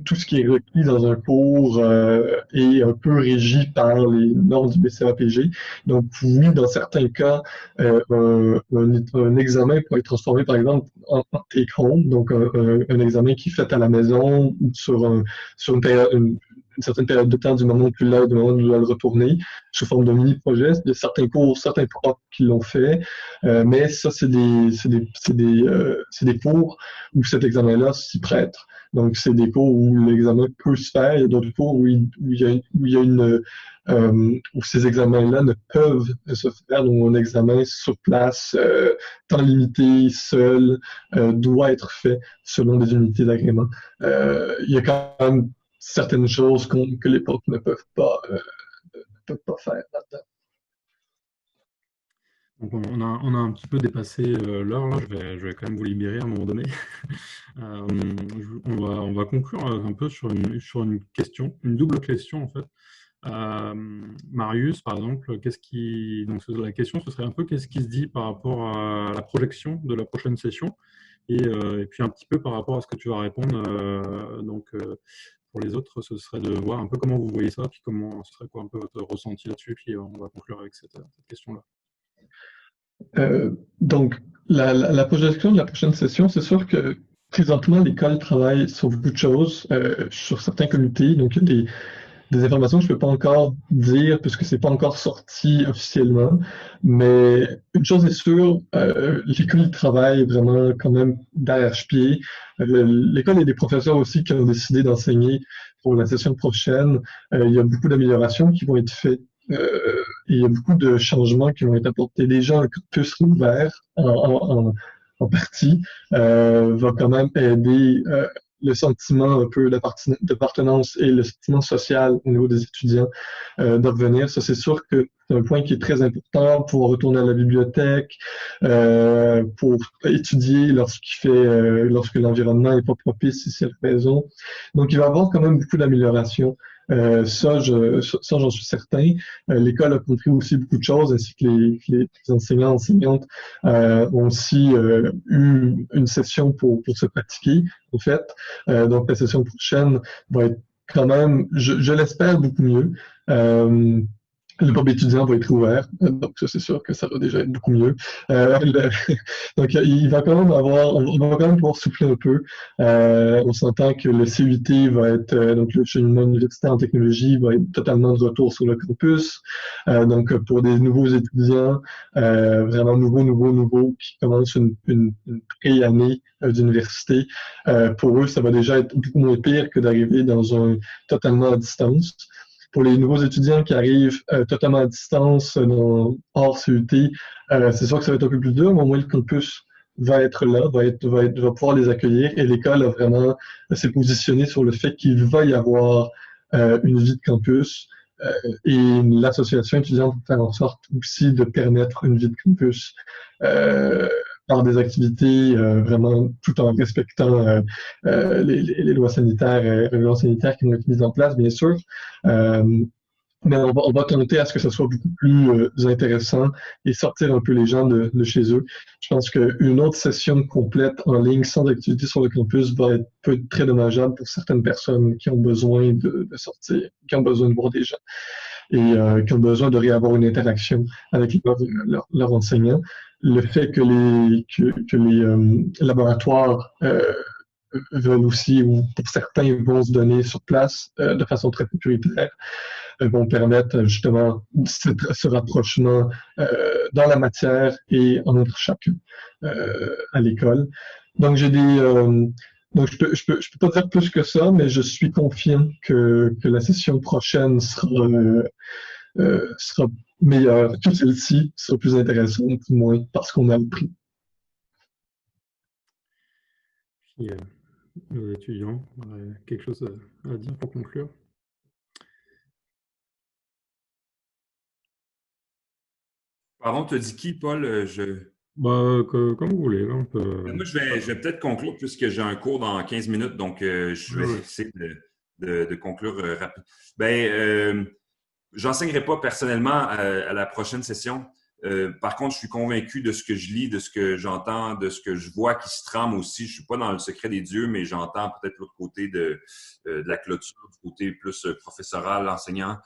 tout ce qui est requis dans un cours est un peu régi par les normes du BCAPG. Donc, oui, dans certains cas, un examen peut être transformé, par exemple, en take-home, donc un examen qui est fait à la maison sur une certaine période de temps du moment où tu l'as, du moment où tu dois le retourner, sous forme de mini-projet. Il y a certains cours, certains profs qui l'ont fait, mais ça, c'est des cours où cet examen-là s'y prête. Donc, c'est des cours où l'examen peut se faire. Il y a d'autres cours où ces examens-là ne peuvent se faire. Donc, un examen sur place, temps limité, seul, doit être fait selon des unités d'agrément. Il y a quand même certaines choses que les profs ne peuvent pas faire là-dedans. Donc on a un petit peu dépassé l'heure, là. Je vais quand même vous libérer à un moment donné. On va conclure un peu sur une question, une double question en fait. Marius, par exemple, donc la question, ce serait un peu qu'est-ce qui se dit par rapport à la projection de la prochaine session et puis un petit peu par rapport à ce que tu vas répondre. Pour les autres, ce serait de voir un peu comment vous voyez ça, puis ce serait quoi un peu votre ressenti là-dessus, puis on va conclure avec cette question-là. Donc, la projection de la prochaine session, c'est sûr que présentement, l'école travaille sur beaucoup de choses, sur certains comités. Donc, il y a des informations que je ne peux pas encore dire puisque c'est pas encore sorti officiellement. Mais une chose est sûre, l'école travaille vraiment quand même d'arrache-pied. L'école et des professeurs aussi qui ont décidé d'enseigner pour la session prochaine. Il y a beaucoup d'améliorations qui vont être faites. Il y a beaucoup de changements qui vont être apportés. Déjà, un campus ouvert en partie va quand même aider le sentiment un peu d'appartenance et le sentiment social au niveau des étudiants de revenir. Ça, c'est sûr que c'est un point qui est très important pour retourner à la bibliothèque, pour étudier lorsque l'environnement n'est pas propice ici à la maison. Donc, il va y avoir quand même beaucoup d'améliorations. Ça, j'en suis certain. L'école a compris aussi beaucoup de choses, ainsi que les enseignants, enseignantes ont aussi eu une session pour se pratiquer, en fait. Donc, la session prochaine va être quand même, je l'espère, beaucoup mieux. Le pub étudiant va être ouvert, donc ça c'est sûr que ça va déjà être beaucoup mieux. Donc il va quand même on va quand même pouvoir souffler un peu. On s'entend que le CUT va être, donc le cheminement universitaire en technologie va être totalement de retour sur le campus. Donc pour des nouveaux étudiants, vraiment nouveaux, qui commencent une pré-année d'université, pour eux ça va déjà être beaucoup moins pire que d'arriver dans un totalement à distance. Pour les nouveaux étudiants qui arrivent totalement à distance, hors CUT, c'est sûr que ça va être un peu plus dur, mais au moins le campus va être là, va pouvoir les accueillir et l'école a vraiment s'est positionnée sur le fait qu'il va y avoir une vie de campus et l'association étudiante va faire en sorte aussi de permettre une vie de campus par des activités vraiment tout en respectant les lois sanitaires qui vont être mises en place, bien sûr. Mais on va tenter à ce que ce soit beaucoup plus intéressant et sortir un peu les gens de chez eux. Je pense qu'une autre session complète en ligne sans activité sur le campus peut être très dommageable pour certaines personnes qui ont besoin de sortir, qui ont besoin de voir des gens et qui ont besoin de réavoir une interaction avec leur enseignant. Le fait que les laboratoires veulent aussi, ou pour certains, vont se donner sur place de façon très sécuritaire, vont permettre justement ce rapprochement dans la matière et entre chacun à l'école. Donc donc je peux pas dire plus que ça, mais je suis confiant que la session prochaine sera meilleure que celle-ci, sera plus intéressante, du moins parce qu'on a appris. Puis, nos étudiants auraient quelque chose à dire pour conclure. Pardon, tu as dit qui, Paul? Comme vous voulez, là, on peut. Moi, je vais peut-être conclure puisque j'ai un cours dans 15 minutes, donc je vais essayer de conclure rapidement. J'enseignerai pas personnellement à la prochaine session. Par contre, je suis convaincu de ce que je lis, de ce que j'entends, de ce que je vois qui se trame aussi. Je suis pas dans le secret des dieux, mais j'entends peut-être l'autre côté de la clôture, du côté plus professoral, enseignant.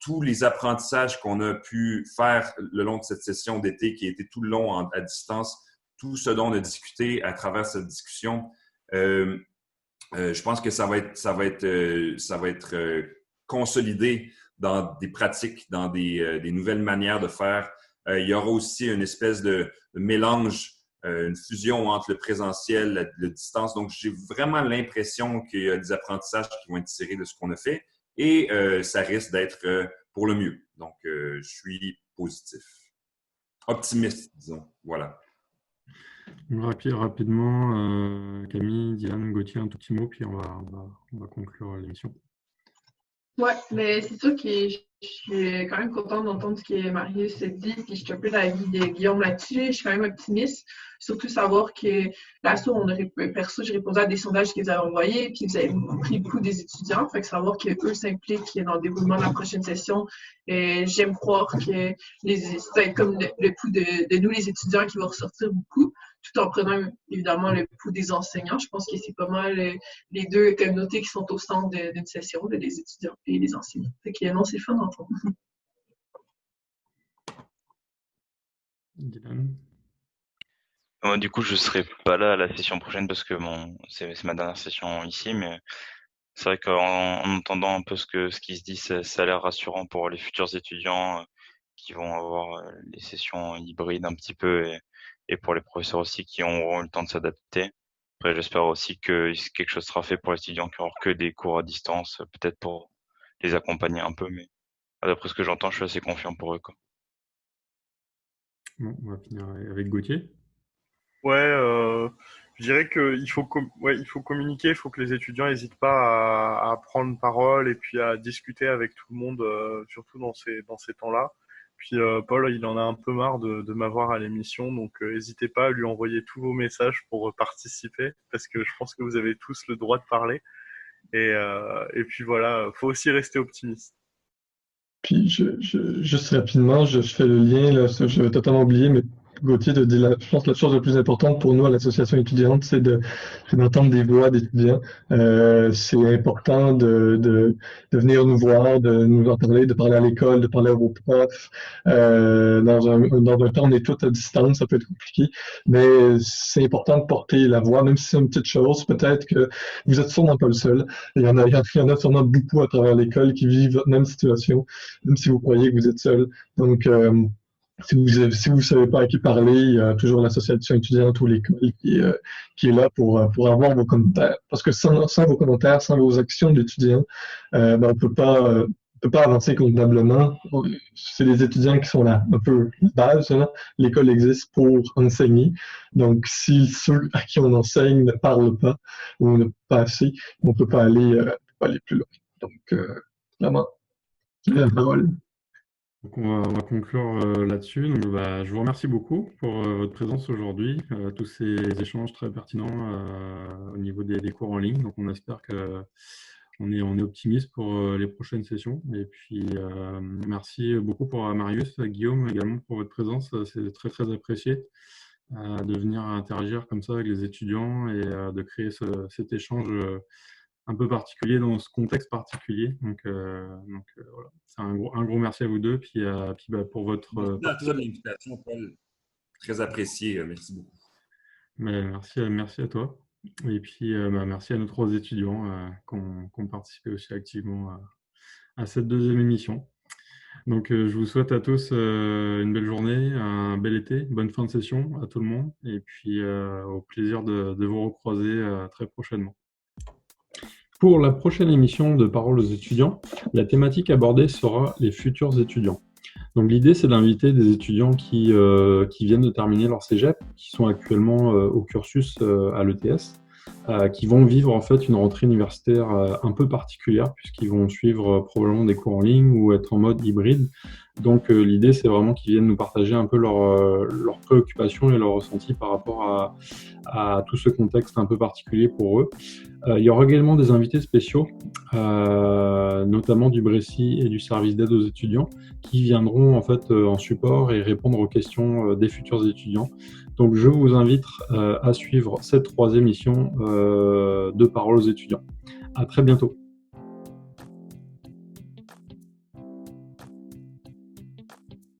Tous les apprentissages qu'on a pu faire le long de cette session d'été, qui a été tout le long à distance, tout ce dont on a discuté à travers cette discussion, je pense que ça va être consolidé dans des pratiques, dans des nouvelles manières de faire. Il y aura aussi une espèce de mélange, une fusion entre le présentiel et la distance. Donc, j'ai vraiment l'impression qu'il y a des apprentissages qui vont être tirés de ce qu'on a fait et ça risque d'être pour le mieux. Donc, je suis positif. Optimiste, disons. Voilà. Rapidement, Camille, Diane, Gauthier, un tout petit mot, puis on va conclure l'émission. Ouais, mais c'est sûr que je suis quand même contente d'entendre ce que Marius a dit, puis je suis un peu d'avis de Guillaume là-dessus. Je suis quand même optimiste, surtout savoir que l'assaut, perso, j'ai répondu à des sondages que vous avez envoyés, puis vous avez pris beaucoup des étudiants, fait que savoir qu'eux s'impliquent dans le déroulement de la prochaine session, j'aime croire que ça va être comme le pouls de nous, les étudiants, qui va ressortir beaucoup, tout en prenant évidemment le pouls des enseignants. Je pense que c'est pas mal les deux communautés qui sont au centre d'une session, les étudiants et les enseignants. Fait que non, c'est fun d'entendre. Du coup, je serai pas là à la session prochaine parce que c'est ma dernière session ici, mais c'est vrai qu'en entendant un peu ce qui se dit, ça a l'air rassurant pour les futurs étudiants qui vont avoir les sessions hybrides un petit peu et pour les professeurs aussi qui auront eu le temps de s'adapter. Après, j'espère aussi que quelque chose sera fait pour les étudiants qui n'auront que des cours à distance, peut-être pour les accompagner un peu, mais d'après ce que j'entends, je suis assez confiant pour eux, quoi. Bon, on va finir avec Gauthier. Ouais, je dirais qu'il faut, il faut communiquer, il faut que les étudiants n'hésitent pas à prendre parole et puis à discuter avec tout le monde, surtout dans ces temps-là. Puis Paul, il en a un peu marre de m'avoir à l'émission, donc n'hésitez pas à lui envoyer tous vos messages pour participer, parce que je pense que vous avez tous le droit de parler. Et puis voilà, faut aussi rester optimiste. Puis, juste rapidement, je fais le lien, là, je vais totalement oublier, mais Gauthier te dit, je pense que la chose la plus importante pour nous à l'association étudiante, c'est d'entendre des voix d'étudiants. C'est important de venir nous voir, de nous en parler, de parler à l'école, de parler à vos profs. Dans un temps, on est tous à distance, ça peut être compliqué, mais c'est important de porter la voix, même si c'est une petite chose. Peut-être que vous êtes sûrement pas le seul. Il y en a sûrement beaucoup à travers l'école qui vivent votre même situation, même si vous croyez que vous êtes seul. Donc, si vous savez pas à qui parler, il y a toujours l'association étudiante ou l'école qui est là pour avoir vos commentaires. Parce que sans vos commentaires, sans vos actions d'étudiants, on peut pas avancer convenablement. C'est les étudiants qui sont là, un peu la base. Hein. L'école existe pour enseigner. Donc, si ceux à qui on enseigne ne parlent pas ou ne pas assez, on peut pas aller plus loin. Donc, vraiment, la parole. Donc on va conclure là-dessus. Donc, je vous remercie beaucoup pour votre présence aujourd'hui, tous ces échanges très pertinents au niveau des cours en ligne. Donc on espère qu'on est optimiste pour les prochaines sessions. Et puis merci beaucoup pour Marius, Guillaume également pour votre présence. C'est très très apprécié de venir interagir comme ça avec les étudiants et de créer cet échange un peu particulier dans ce contexte particulier. Donc voilà, c'est un gros merci à vous deux. Puis pour votre merci à toi de l'invitation, Paul. Très apprécié. Merci beaucoup. Merci à toi. Et puis merci à nos 3 étudiants qui ont participé aussi activement à cette deuxième émission. Donc je vous souhaite à tous une belle journée, un bel été, bonne fin de session à tout le monde. Et puis au plaisir de vous recroiser très prochainement. Pour la prochaine émission de Parole aux étudiants, la thématique abordée sera les futurs étudiants. Donc l'idée, c'est d'inviter des étudiants qui viennent de terminer leur cégep, qui sont actuellement au cursus à l'ETS, qui vont vivre en fait une rentrée universitaire un peu particulière, puisqu'ils vont suivre probablement des cours en ligne ou être en mode hybride. Donc l'idée, c'est vraiment qu'ils viennent nous partager un peu leurs préoccupations et leurs ressentis par rapport à tout ce contexte un peu particulier pour eux. Il y aura également des invités spéciaux, notamment du Brécy et du service d'aide aux étudiants, qui viendront en fait en support et répondre aux questions des futurs étudiants. Donc je vous invite à suivre cette 3e émission de Parole aux étudiants. À très bientôt.